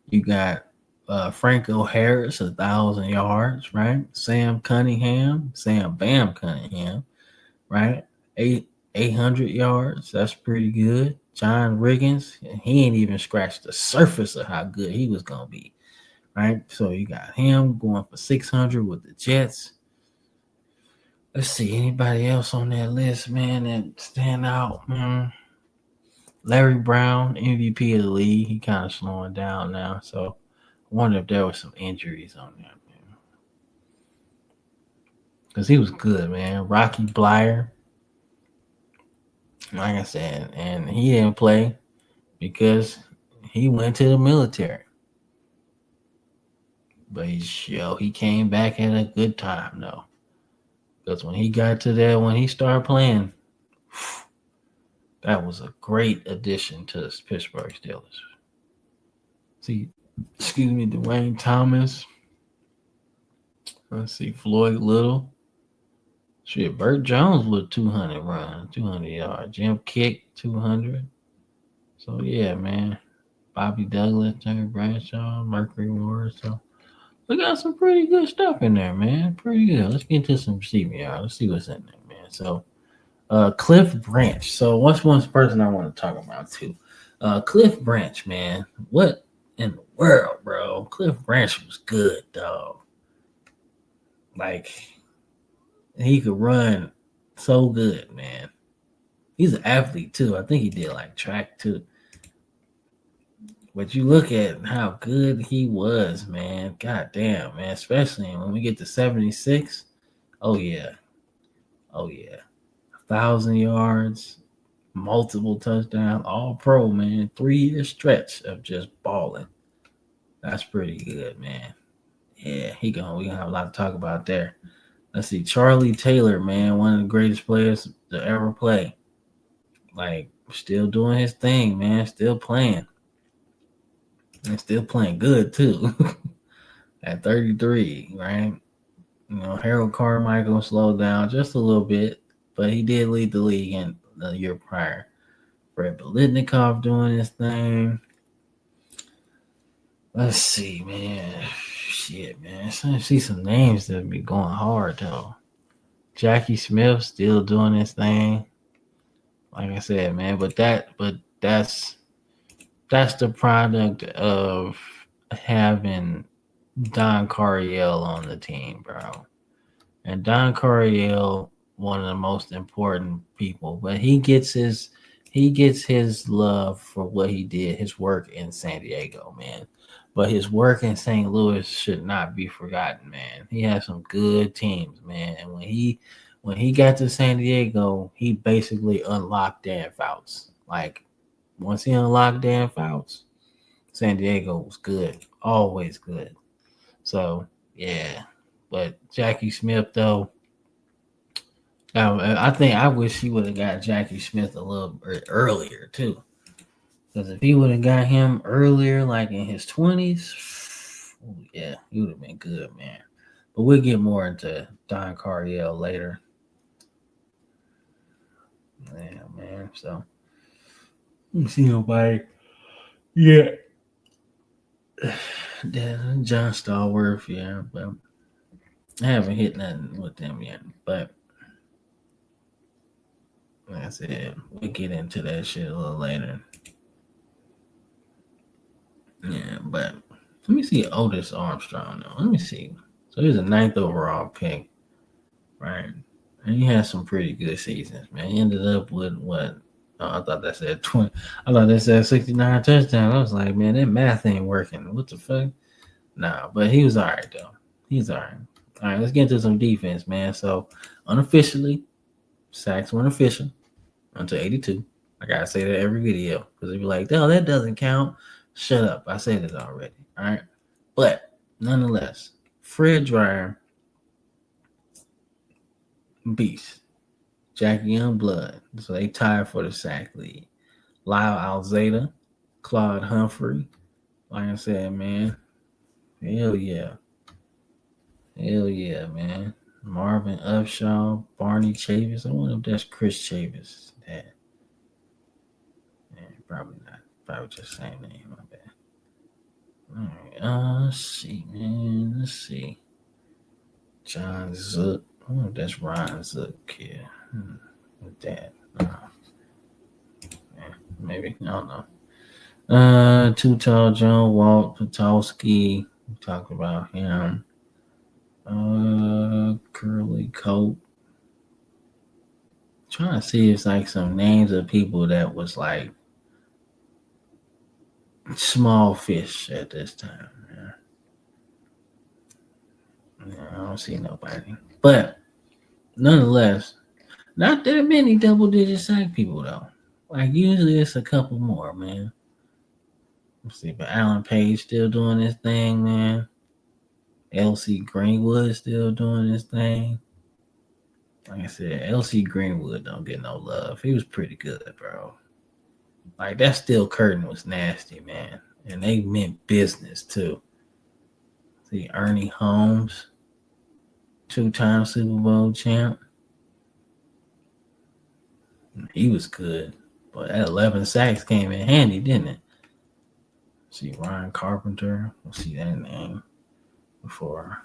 You got Franco Harris, 1,000 yards, right? Sam Bam Cunningham, right? 800 yards. That's pretty good. John Riggins, he ain't even scratched the surface of how good he was gonna be, right? So you got him going for 600 with the Jets. Let's see anybody else on that list, man, that stand out, man. Larry Brown, MVP of the league. He kind of slowing down now, so I wonder if there was some injuries on there, man. Because he was good, man. Rocky Blyer, like I said, and he didn't play because he went to the military. But he came back at a good time though. Because when he got to there, when he started playing, that was a great addition to the Pittsburgh Steelers. See, Dwayne Thomas. Let's see, Floyd Little. Shit, Burt Jones with 200 runs, 200 yards. Jim Kick, 200. So, yeah, man. Bobby Douglas, Terry Bradshaw, Mercury Ward. So, we got some pretty good stuff in there, man. Pretty good. Let's get into some CBR. Let's see what's in there, man. So, Cliff Branch. So, what's one person I want to talk about, too? Cliff Branch, man. What in the world, bro? Cliff Branch was good, dog. Like, he could run so good, man. He's an athlete too. I think he did like track too. But you look at how good he was, man. God damn, man. Especially when we get to 76. Oh yeah. Oh yeah. 1,000 yards, multiple touchdowns, all pro, man. 3-year stretch of just balling. That's pretty good, man. Yeah, we gonna have a lot to talk about there. Let's see, Charlie Taylor, man, one of the greatest players to ever play. Like, still doing his thing, man. Still playing. And still playing good, too. At 33, right? Harold Carmichael slowed down just a little bit, but he did lead the league in the year prior. Fred Biletnikoff doing his thing. Let's see, man. Shit, man. I see some names that be going hard, though. Jackie Smith still doing his thing. Like I said, man, but that's that's the product of having Don Coryell on the team, bro. And Don Coryell, one of the most important people, but he gets his love for what he did, his work in San Diego, man. But his work in St. Louis should not be forgotten, man. He had some good teams, man. And when he got to San Diego, he basically unlocked Dan Fouts. Like once he unlocked Dan Fouts, San Diego was good, always good. So yeah, but Jackie Smith though, I think I wish he would have got Jackie Smith a little bit earlier too. Because if he would have got him earlier, like in his 20s, yeah, he would have been good, man. But we'll get more into Don Coryell later. Yeah, man. So, you see nobody. Yeah. John Stallworth, yeah. But I haven't hit nothing with them yet. But like I said, we'll get into that shit a little later. Yeah, but let me see Otis Armstrong now. Let me see. So he's a ninth overall pick, right? And he had some pretty good seasons, man. He ended up with what? Oh, I thought that said 20. I thought that said 69 touchdowns. I was like, man, that math ain't working. What the fuck? Nah, but he was all right though. He's all right. All right, let's get into some defense, man. So unofficially, sacks weren't official until 82. I gotta say that every video because they be like, no, that doesn't count. Shut up. I said it already. All right. But nonetheless, Fred Dryer, beast. Jackie Youngblood. So they tied for the sack lead. Lyle Alzada, Claude Humphrey. Like I said, man. Hell yeah. Hell yeah, man. Marvin Upshaw, Barney Chavis. I wonder if that's Chris Chavis. Dad. Yeah, probably not. Probably just same name. My bad. All right. Let's see, man. Let's see. John Zook. I wonder if that's Ron Zook here. With that. Yeah, maybe. I don't know. Too Tall John, Walt Patowski. We talked about him. Curly Coat. Trying to see if it's like some names of people that was like small fish at this time. Yeah, I don't see nobody. But nonetheless, not that many double digit sack people though. Like usually it's a couple more, man. Let's see, but Alan Page still doing his thing, man. LC Greenwood still doing his thing. Like I said, LC Greenwood don't get no love. He was pretty good, bro. Like that steel curtain was nasty, man. And they meant business too. See, Ernie Holmes, 2-time Super Bowl champ. He was good. But that 11 sacks came in handy, didn't it? See, Ryan Carpenter. We'll see that name before.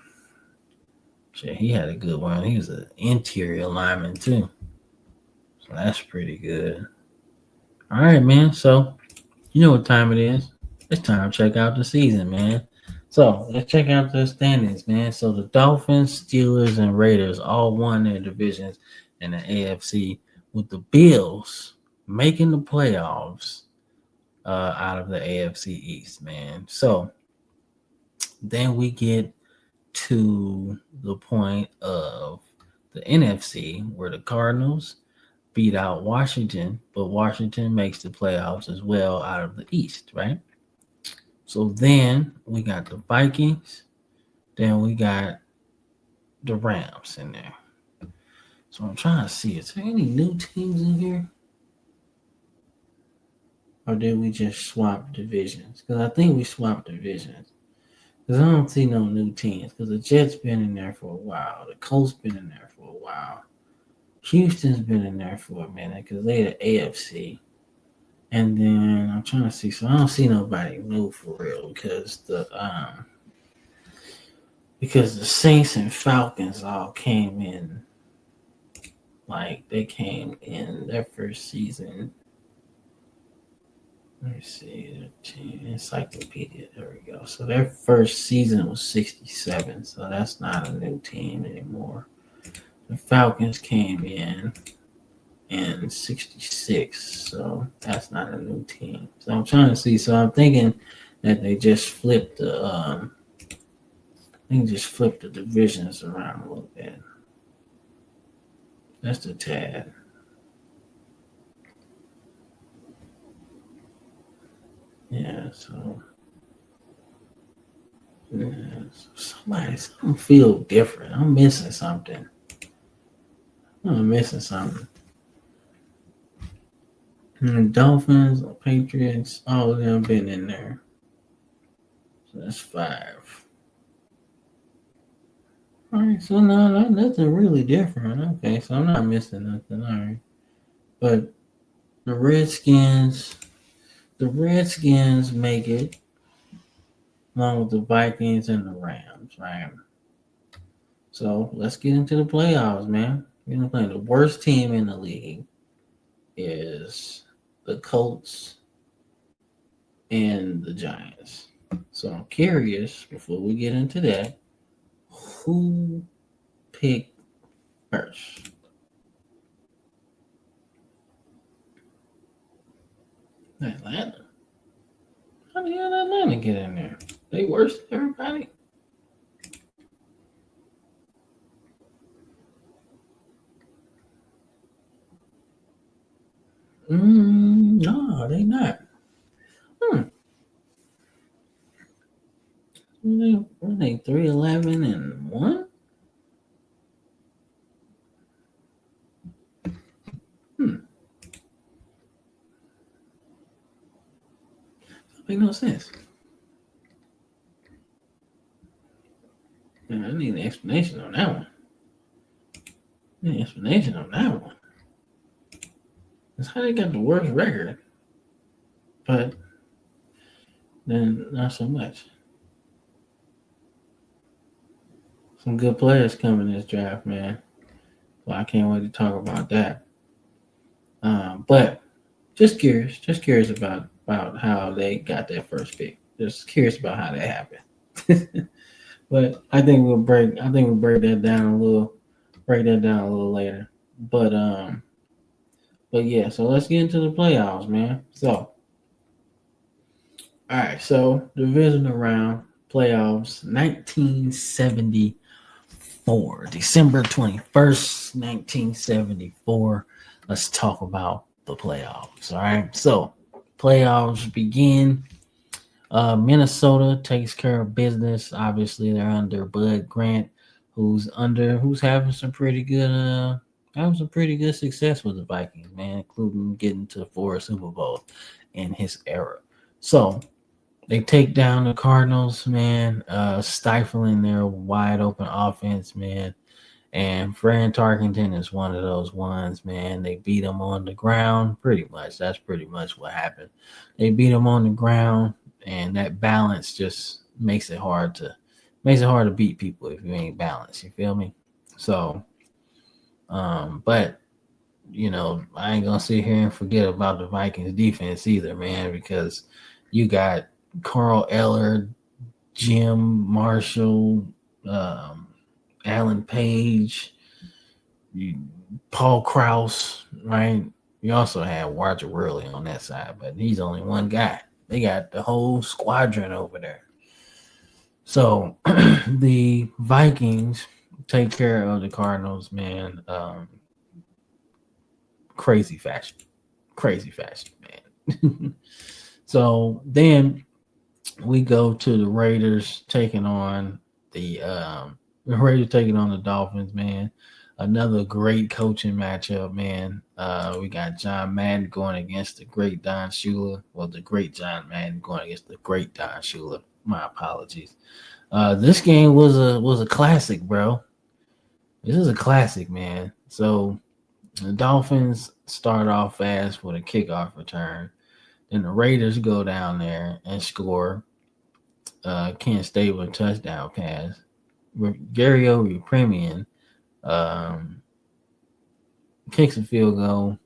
Shit, he had a good one. He was an interior lineman too. So that's pretty good. All right, man. So you know what time it is. It's time to check out the season, man. So let's check out the standings, man. So the Dolphins, Steelers, and Raiders all won their divisions in the AFC, with the Bills making the playoffs out of the AFC East, man. So then we get to the point of the NFC where the Cardinals beat out Washington, but Washington makes the playoffs as well out of the East, right? So then we got the Vikings, then we got the Rams in there. So I'm trying to see, is there any new teams in here? Or did we just swap divisions? Because I think we swapped divisions. Because I don't see no new teams. Because the Jets been in there for a while. The Colts been in there for a while. Houston's been in there for a minute because they the AFC. And then I'm trying to see. So I don't see nobody new for real because the Saints and Falcons all came in like they came in their first season. Let me see. Encyclopedia. There we go. So their first season was 67. So that's not a new team anymore. The Falcons came in 66. So that's not a new team. So I'm trying to see. So I'm thinking that they just flipped the divisions around a little bit. That's the tad. Yeah, so yeah, something feel different. I'm missing something. I'm missing something. And the Dolphins, the Patriots, all of them been in there. So that's 5. All right, so no, nothing really different. Okay, so I'm not missing nothing. All right, but the Redskins make it along with the Vikings and the Rams, right? So let's get into the playoffs, man. We're gonna play the worst team in the league is the Colts and the Giants. So I'm curious before we get into that, who picked first? Atlanta. How the hell did Atlanta get in there? They worse than everybody. No, they not. Hmm. They 3-11-1. Hmm. That make no sense. I need an explanation on that one. I need an explanation on that one. That's how they got the worst record, but then not so much. Some good players coming this draft, man. Well, I can't wait to talk about that. But just curious about how they got that first pick. Just curious about how that happened. But I think we'll break that down a little later. But yeah, so let's get into the playoffs, man. So all right, so divisional round playoffs, 1974, December 21st, 1974. Let's talk about the playoffs. All right, so playoffs begin. Minnesota takes care of business. Obviously, they're under Bud Grant, who's having some pretty good success with the Vikings, man, including getting to 4 Super Bowls in his era. So they take down the Cardinals, man, stifling their wide open offense, man. And Fran Tarkenton is one of those ones, man. They beat him on the ground, pretty much. That's pretty much what happened. They beat him on the ground, and that balance just makes it hard to beat people if you ain't balanced. You feel me? So, but I ain't gonna sit here and forget about the Vikings defense either, man, because you got Carl Eller, Jim Marshall, Alan Page, Paul Krause, right? You also had Roger Worley on that side, but he's only one guy. They got the whole squadron over there. So the Vikings take care of the Cardinals, man. Crazy fashion. Crazy fashion, man. So then we go to the Raiders taking on the Dolphins, man. Another great coaching matchup, man. We got John Madden going against the great Don Shula. Well, the great John Madden going against the great Don Shula. My apologies. This game was a classic, bro. This is a classic, man. So the Dolphins start off fast with a kickoff return. Then the Raiders go down there and score. Kent Stabler touchdown pass. Gary Premium kicks a field goal,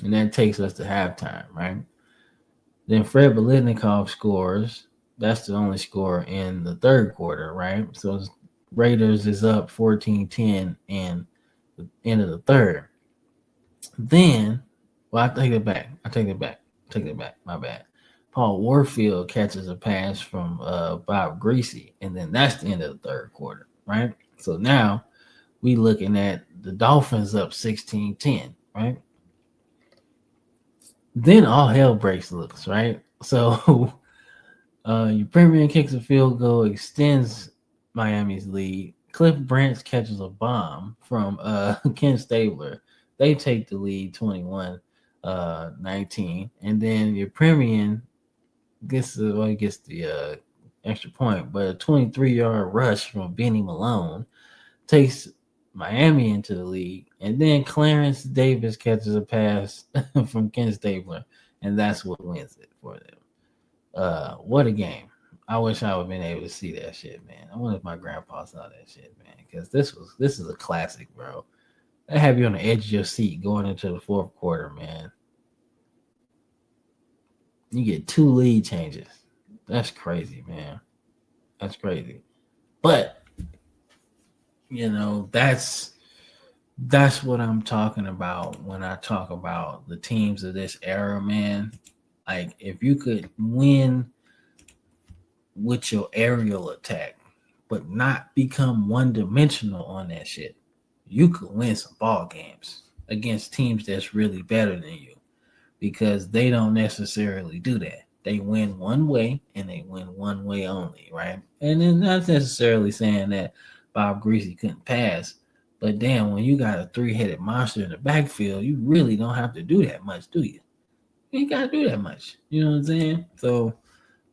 and that takes us to halftime, right? Then Fred Biletnikoff scores. That's the only score in the third quarter, right? So Raiders is up 14-10 in the end of the third. Then, well, I take it back. I take it back. Take it back. My bad. Paul Warfield catches a pass from Bob Greasy, and then that's the end of the third quarter, right? So now we looking at the Dolphins up 16-10, right? Then all hell breaks loose, right? So your Premier kicks a field goal, extends Miami's lead. Cliff Branch catches a bomb from Ken Stabler. They take the lead 21-19. And then your Premier gets the extra point, but a 23-yard rush from Benny Malone takes Miami into the league. And then Clarence Davis catches a pass from Ken Stabler, and that's what wins it for them. What a game! I wish I would have been able to see that shit, man. I wonder if my grandpa saw that shit, man, because this is a classic, bro. They have you on the edge of your seat going into the fourth quarter, man. You get two lead changes. That's crazy, man. That's crazy. But that's what I'm talking about when I talk about the teams of this era, man. Like if you could win with your aerial attack, but not become one dimensional on that shit, you could win some ball games against teams that's really better than you because they don't necessarily do that. They win one way and they win one way only, right? And then not necessarily saying that Bob Greasy couldn't pass, but damn, when you got a three-headed monster in the backfield, you really don't have to do that much, do you? You ain't gotta do that much. You know what I'm saying? So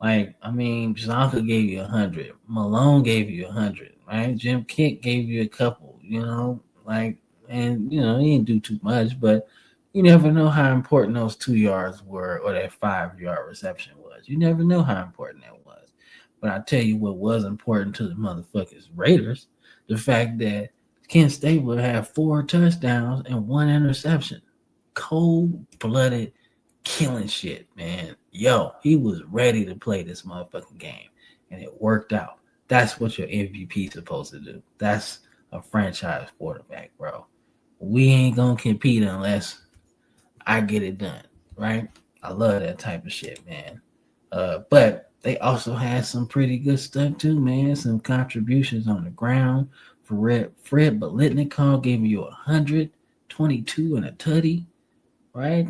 like, I mean, Blanca gave you 100. Malone gave you 100, right? Jim Kick gave you a couple, like, and, he didn't do too much, but you never know how important those 2 yards were or that 5 yard reception was. You never know how important that was. But I tell you what was important to the motherfuckers Raiders, the fact that Ken Stabler had 4 touchdowns and 1 interception. Cold-blooded killing shit, man. Yo, he was ready to play this motherfucking game, and it worked out. That's what your MVP supposed to do. That's a franchise quarterback, bro. We ain't gonna compete unless I get it done, right? I love that type of shit, man. But they also had some pretty good stuff too, man. Some contributions on the ground. Fred Biletnikoff gave you 122 and a tutty, right?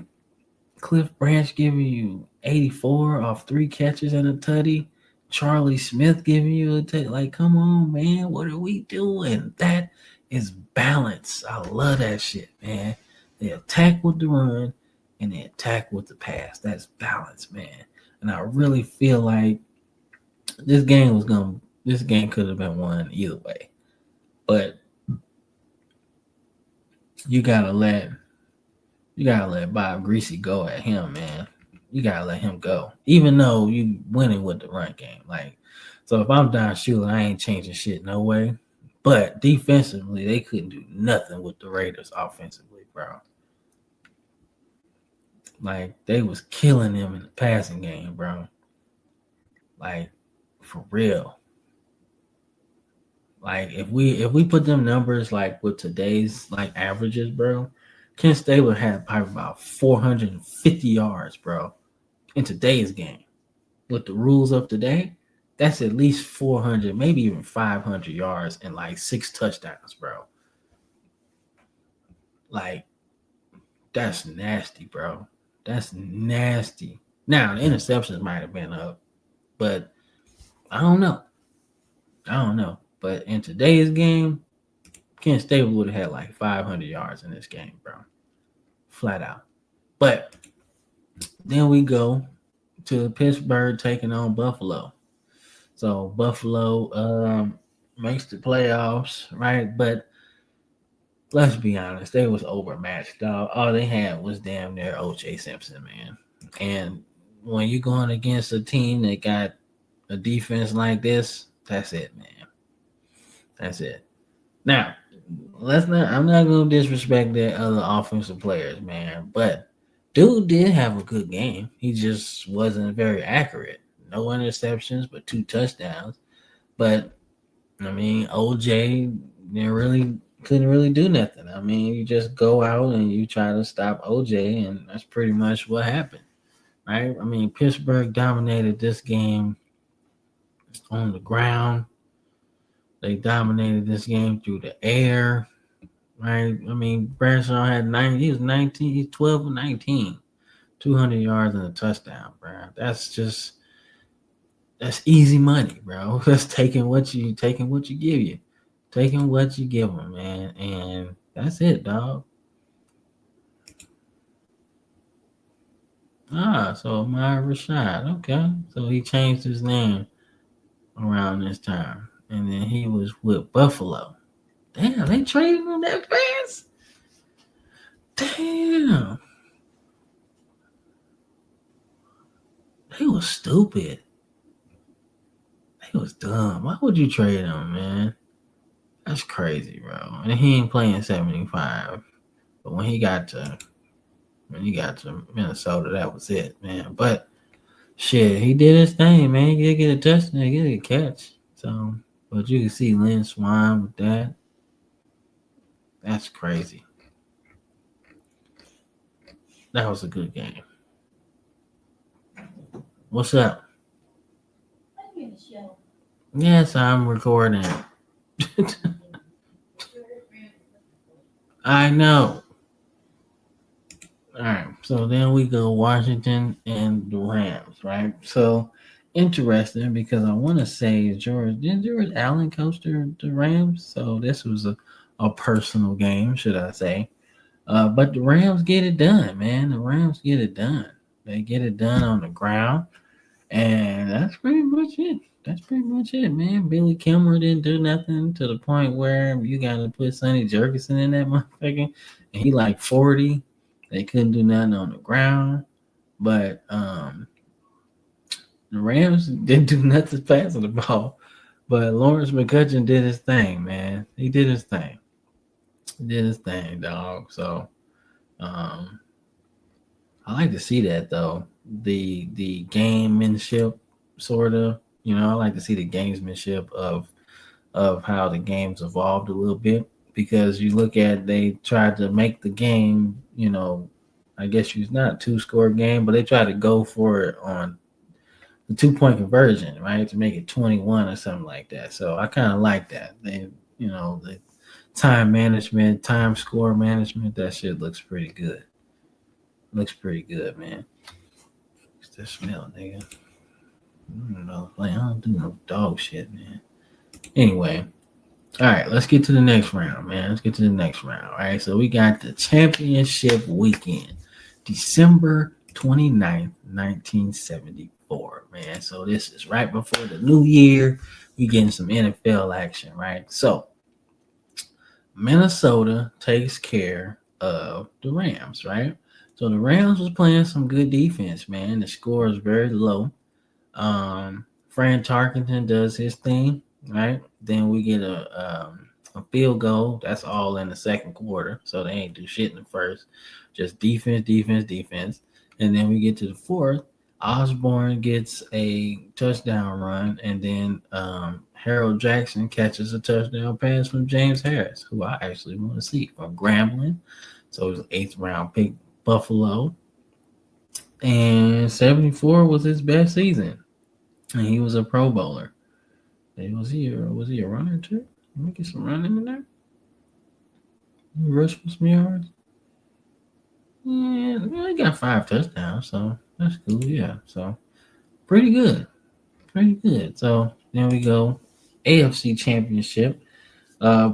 Cliff Branch giving you 84 off 3 catches and a tutty. Charlie Smith giving you a tutty. Like, come on, man. What are we doing? That is balance. I love that shit, man. They attack with the run and they attack with the pass. That's balance, man. And I really feel like this game could have been won either way. But you gotta let Bob Greasy go at him, man. You gotta let him go, even though you winning with the run game. Like, so if I'm Don Shula, I ain't changing shit no way. But defensively, they couldn't do nothing with the Raiders offensively, bro. Like they was killing them in the passing game, bro. Like for real. Like if we put them numbers like with today's like averages, bro, Ken Stabler had probably about 450 yards, bro, in today's game. With the rules of today, that's at least 400, maybe even 500 yards and like 6 touchdowns, bro. Like that's nasty, bro. That's nasty. Now the interceptions might have been up, but I don't know. But in today's game, Ken Stabler would have had like 500 yards in this game, bro. Flat out. But then we go to Pittsburgh taking on Buffalo. So Buffalo makes the playoffs, right? But let's be honest, they was overmatched, dog. All they had was damn near O.J. Simpson, man. And when you're going against a team that got a defense like this, that's it, man. That's it. Now, I'm not gonna disrespect the other offensive players, man. But Dude did have a good game. He just wasn't very accurate. No interceptions, but 2 touchdowns. But I mean, OJ couldn't really do nothing. I mean, you just go out and you try to stop OJ, and that's pretty much what happened, right? I mean, Pittsburgh dominated this game on the ground. They dominated this game through the air, right? I mean, Bradshaw had 90. He was 19. He's 12 and 19, 200 yards and a touchdown, bro. That's easy money, bro. That's taking what you give you, taking what you give them, man, and that's it, dog. So Amir Rashad, okay, so he changed his name around this time, and then he was with Buffalo. Damn, they traded him that fast. Damn, they was stupid. They was dumb. Why would you trade him, man? That's crazy, bro. And he ain't playing 75. But when he got to Minnesota, that was it, man. But shit, he did his thing, man. He did get a touchdown, he did get a catch. So, but you can see Lynn Swan with that. That's crazy. That was a good game. What's up? Yes, I'm recording. I know. All right. So then we go Washington and the Rams, right? So interesting because I want to say George Allen coach the Rams? So this was a personal game, should I say. But the Rams get it done, man. The Rams get it done. They get it done on the ground. And that's pretty much it. That's pretty much it, man. Billy Kilmer didn't do nothing to the point where you got to put Sonny Jurgensen in that motherfucker. And he like 40. They couldn't do nothing on the ground. But the Rams didn't do nothing passing the ball. But Lawrence McCutcheon did his thing, man. He did his thing. He did his thing, dog. So I like to see that though. The gamemanship sort of, I like to see the gamesmanship of how the game's evolved a little bit because you look at they tried to make the game, I guess it's not a 2-score game, but they tried to go for it on the 2-point conversion, right? To make it 21 or something like that. So I kind of like that. They, the time management, time score management, that shit looks pretty good. Looks pretty good, man. What's that smell, nigga? I don't know. Like, I don't do no dog shit, man. Anyway, all right, let's get to the next round, man. Let's get to the next round. All right, so we got the championship weekend, December 29th, 1974, man. So this is right before the new year. We getting some NFL action, right? So Minnesota takes care of the Rams, right? So the Rams was playing some good defense, man. The score is very low. Fran Tarkenton does his thing, right? Then we get a field goal. That's all in the second quarter. So they ain't do shit in the first. Just defense. And then we get to the fourth. Osborne gets a touchdown run, and then Harold Jackson catches a touchdown pass from James Harris, who I actually want to see from Grambling. So it was an 8th round pick, Buffalo. And 74 was his best season. And he was a Pro Bowler. Was he a runner too? Let me get some running in there. He rushed for some yards. Yeah, he got 5 touchdowns, so that's cool. Yeah, so pretty good. So then we go AFC Championship.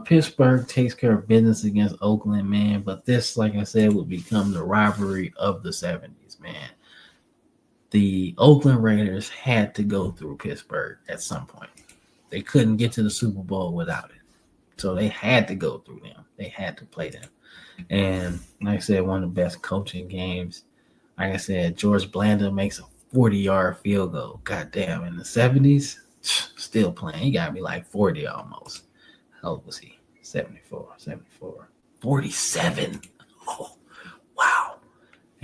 Pittsburgh takes care of business against Oakland, man. But this, like I said, would become the rivalry of the 70s, man. The Oakland Raiders had to go through Pittsburgh at some point. They couldn't get to the Super Bowl without it. So they had to go through them. They had to play them. And like I said, one of the best coaching games. Like I said, George Blanda makes a 40-yard field goal. Goddamn, in the 70s, still playing. He got me like 40 almost. How old was he? 74. 47. Oh, wow.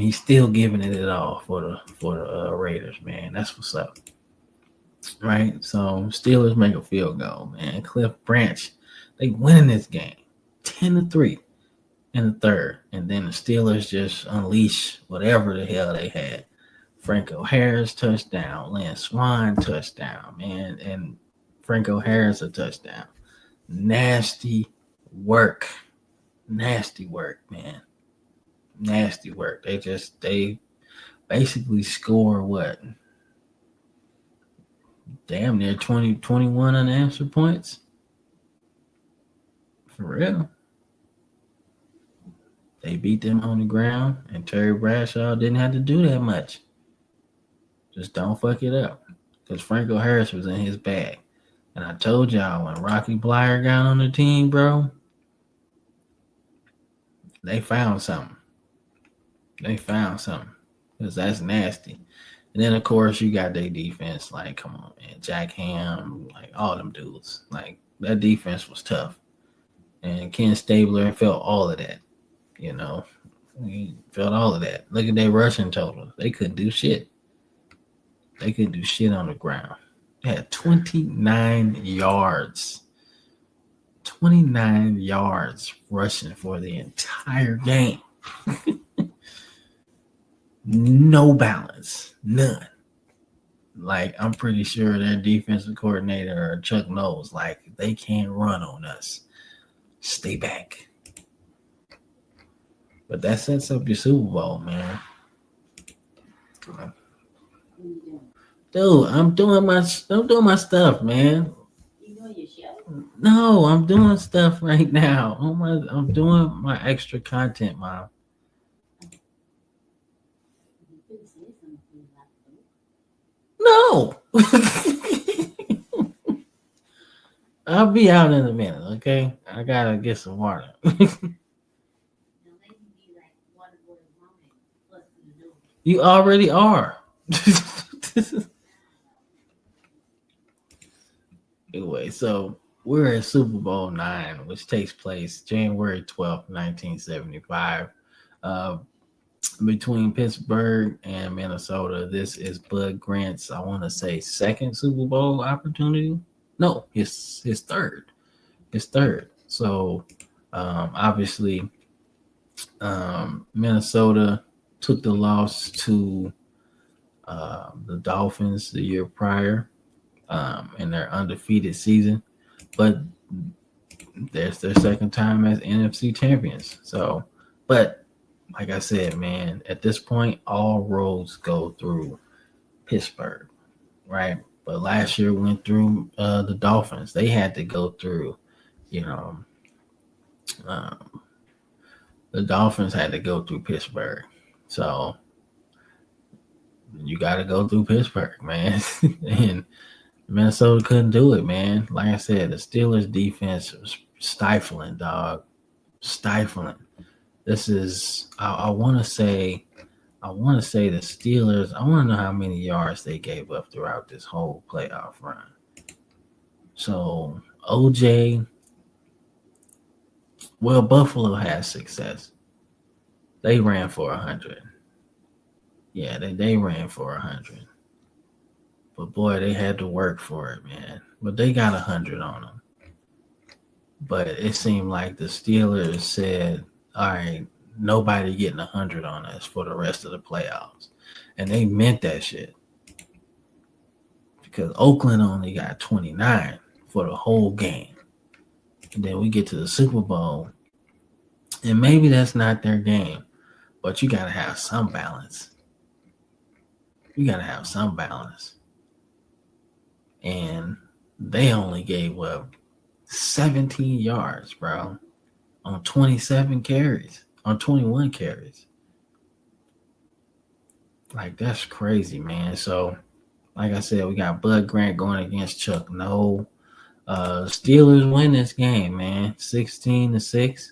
And he's still giving it all for the Raiders, man. That's what's up, right? So Steelers make a field goal, man. Cliff Branch, they winning this game, 10-3 in the third, and then the Steelers just unleash whatever the hell they had. Franco Harris touchdown, Lance Swan touchdown, man, and Franco Harris a touchdown. Nasty work, man. Nasty work. They basically score what? Damn near 21 unanswered points. For real. They beat them on the ground, and Terry Bradshaw didn't have to do that much. Just don't fuck it up. Because Franco Harris was in his bag. And I told y'all, when Rocky Bleier got on the team, bro, they found something. Because that's nasty. And then, of course, you got their defense. Like, come on, man. Jack Ham, like, all them dudes. Like, that defense was tough. And Ken Stabler felt all of that. You know, he felt all of that. Look at their rushing total. They couldn't do shit. They couldn't do shit on the ground. They had 29 yards. 29 yards rushing for the entire game. No balance. None. Like, I'm pretty sure their defensive coordinator, Chuck Knowles, like, they can't run on us. Stay back. But that sets up your Super Bowl, man. Dude, I'm doing my stuff, man. You doing your show? No, I'm doing stuff right now. I'm doing my extra content, Mom. No. I'll be out in a minute, okay? I gotta get some water. You already are. Anyway, so we're at Super Bowl 9, which takes place January 12th, 1975. Between Pittsburgh and Minnesota. This is Bud Grant's, I want to say, second Super Bowl opportunity. No, his third. So obviously Minnesota took the loss to the Dolphins the year prior in their undefeated season, but there's their second time as NFC champions. So, but like I said, man, at this point, all roads go through Pittsburgh, right? But last year went through the Dolphins. They had to go through, the Dolphins had to go through Pittsburgh. So you got to go through Pittsburgh, man. And Minnesota couldn't do it, man. Like I said, the Steelers' defense was stifling, dog. Stifling. This is, I want to say the Steelers, I want to know how many yards they gave up throughout this whole playoff run. So, OJ, well, Buffalo has success. They ran for 100. Yeah, they ran for 100. But boy, they had to work for it, man. But they got 100 on them. But it seemed like the Steelers said, all right, nobody getting 100 on us for the rest of the playoffs. And they meant that shit. Because Oakland only got 29 for the whole game. And then we get to the Super Bowl. And maybe that's not their game. But you got to have some balance. And they only gave up 17 yards, bro, on 21 carries. Like, that's crazy, man. So, like I said, we got Bud Grant going against Chuck Noll. Steelers win this game, man, 16-6.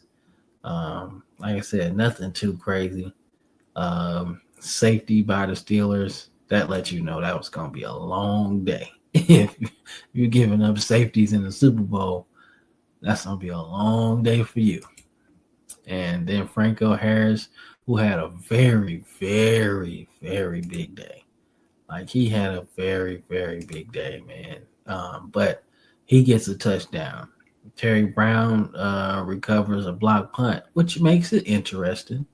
Like I said, nothing too crazy. Safety by the Steelers, that lets you know that was going to be a long day. If you're giving up safeties in the Super Bowl, that's going to be a long day for you. And then Franco Harris, who had a very, very, very big day. Like he had a very, very big day, man. But he gets a touchdown. Terry Brown recovers a block punt, which makes it interesting.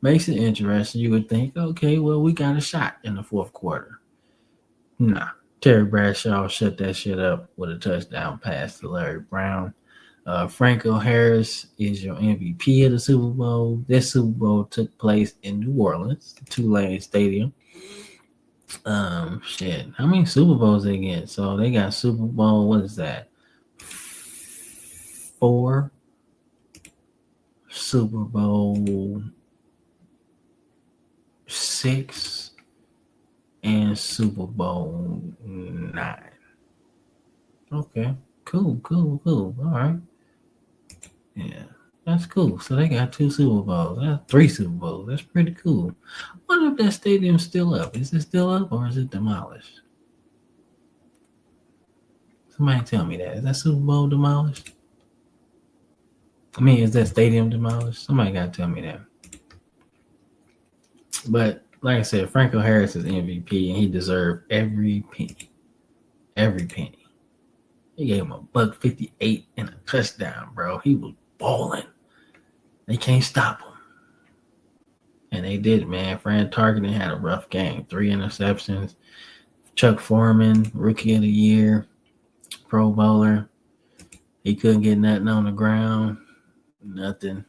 Makes it interesting. You would think, okay, well, we got a shot in the fourth quarter. Nah. Terry Bradshaw shut that shit up with a touchdown pass to Larry Brown. Franco Harris is your MVP of the Super Bowl. This Super Bowl took place in New Orleans, Tulane Stadium. Shit. How many Super Bowls they get? So they got Super Bowl. What is that? 4, Super Bowl 6, and Super Bowl 9. Okay. Cool. All right. Yeah. That's cool. So they got 2 Super Bowls. That's 3 Super Bowls. That's pretty cool. I wonder if that stadium's still up. Is it still up or is it demolished? Somebody tell me that. Is that Super Bowl demolished? I mean, is that stadium demolished? Somebody got to tell me that. But like I said, Franco Harris is MVP and he deserved every penny. Every penny. He gave him a $158 and a touchdown, bro. He was balling. They can't stop him. And they did, man. Fran Tarkenton had a rough game. 3 interceptions. Chuck Foreman, Rookie of the Year, Pro Bowler. He couldn't get nothing on the ground. Nothing.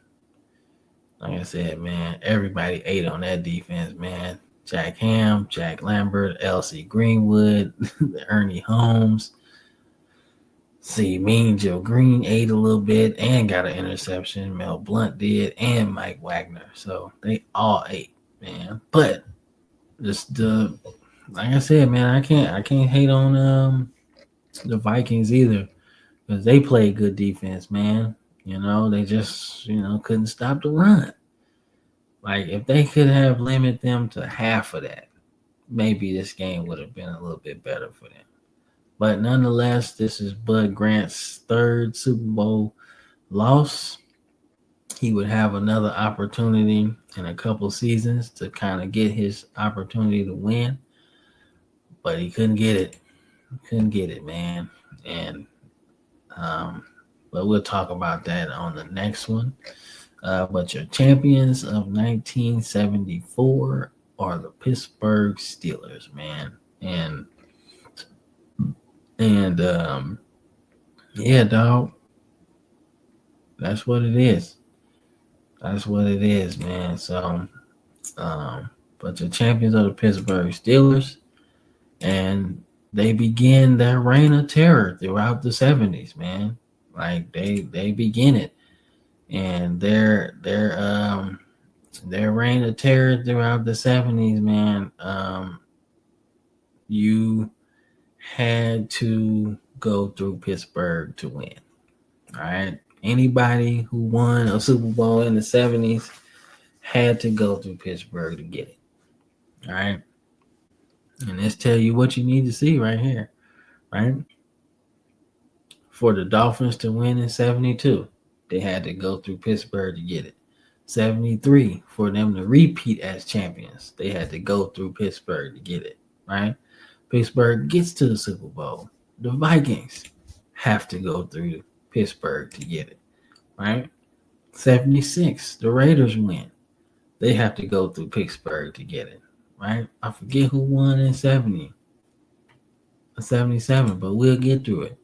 Like I said, man, everybody ate on that defense, man. Jack Ham, Jack Lambert, L.C. Greenwood, Ernie Holmes. See, Mean Joe Green ate a little bit and got an interception. Mel Blount did, and Mike Wagner. So they all ate, man. But just like I said, man, I can't hate on the Vikings either because they played good defense, man. You know, they just couldn't stop the run. Like if they could have limited them to half of that, maybe this game would have been a little bit better for them. But nonetheless, this is Bud Grant's 3rd Super Bowl loss. He would have another opportunity in a couple seasons to kind of get his opportunity to win, but he couldn't get it. Couldn't get it, man. And but we'll talk about that on the next one. But your champions of 1974 are the Pittsburgh Steelers, man. And yeah, dog. That's what it is. That's what it is, man. So, but the champions of the Pittsburgh Steelers, and they begin their reign of terror throughout the 70s, man. Like they begin it, and their reign of terror throughout the 70s, man. You had to go through Pittsburgh to win. All right. Anybody who won a Super Bowl in the 70s had to go through Pittsburgh to get it. All right. And let's tell you what you need to see right here. Right. For the Dolphins to win in 72, they had to go through Pittsburgh to get it. 73, for them to repeat as champions, they had to go through Pittsburgh to get it. Right. Pittsburgh gets to the Super Bowl. The Vikings have to go through Pittsburgh to get it, right? 76, the Raiders win. They have to go through Pittsburgh to get it, right? I forget who won in 77, but we'll get through it.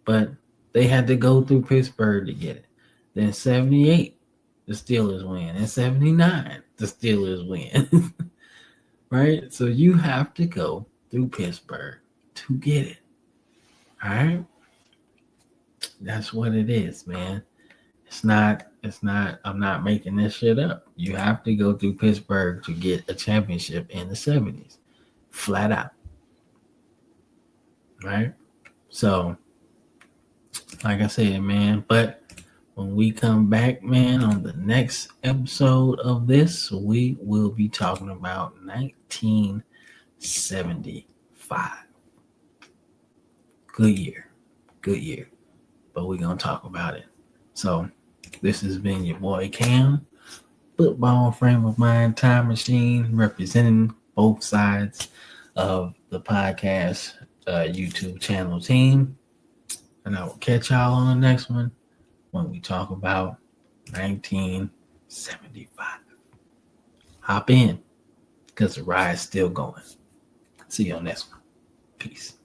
But they had to go through Pittsburgh to get it. Then 78, the Steelers win. And 79, the Steelers win, right? So you have to go through Pittsburgh to get it, all right? That's what it is, man. It's not, I'm not making this shit up. You have to go through Pittsburgh to get a championship in the 70s. Flat out. Right? So, like I said, man, but when we come back, man, on the next episode of this, we will be talking about 1975. Good year. But we're going to talk about it. So This has been your boy Cam, Football Frame of Mind Time Machine, representing both sides of the podcast YouTube channel team. And I will catch y'all on the next one when we talk about 1975. Hop in, because the ride's still going. See you on next one. Peace.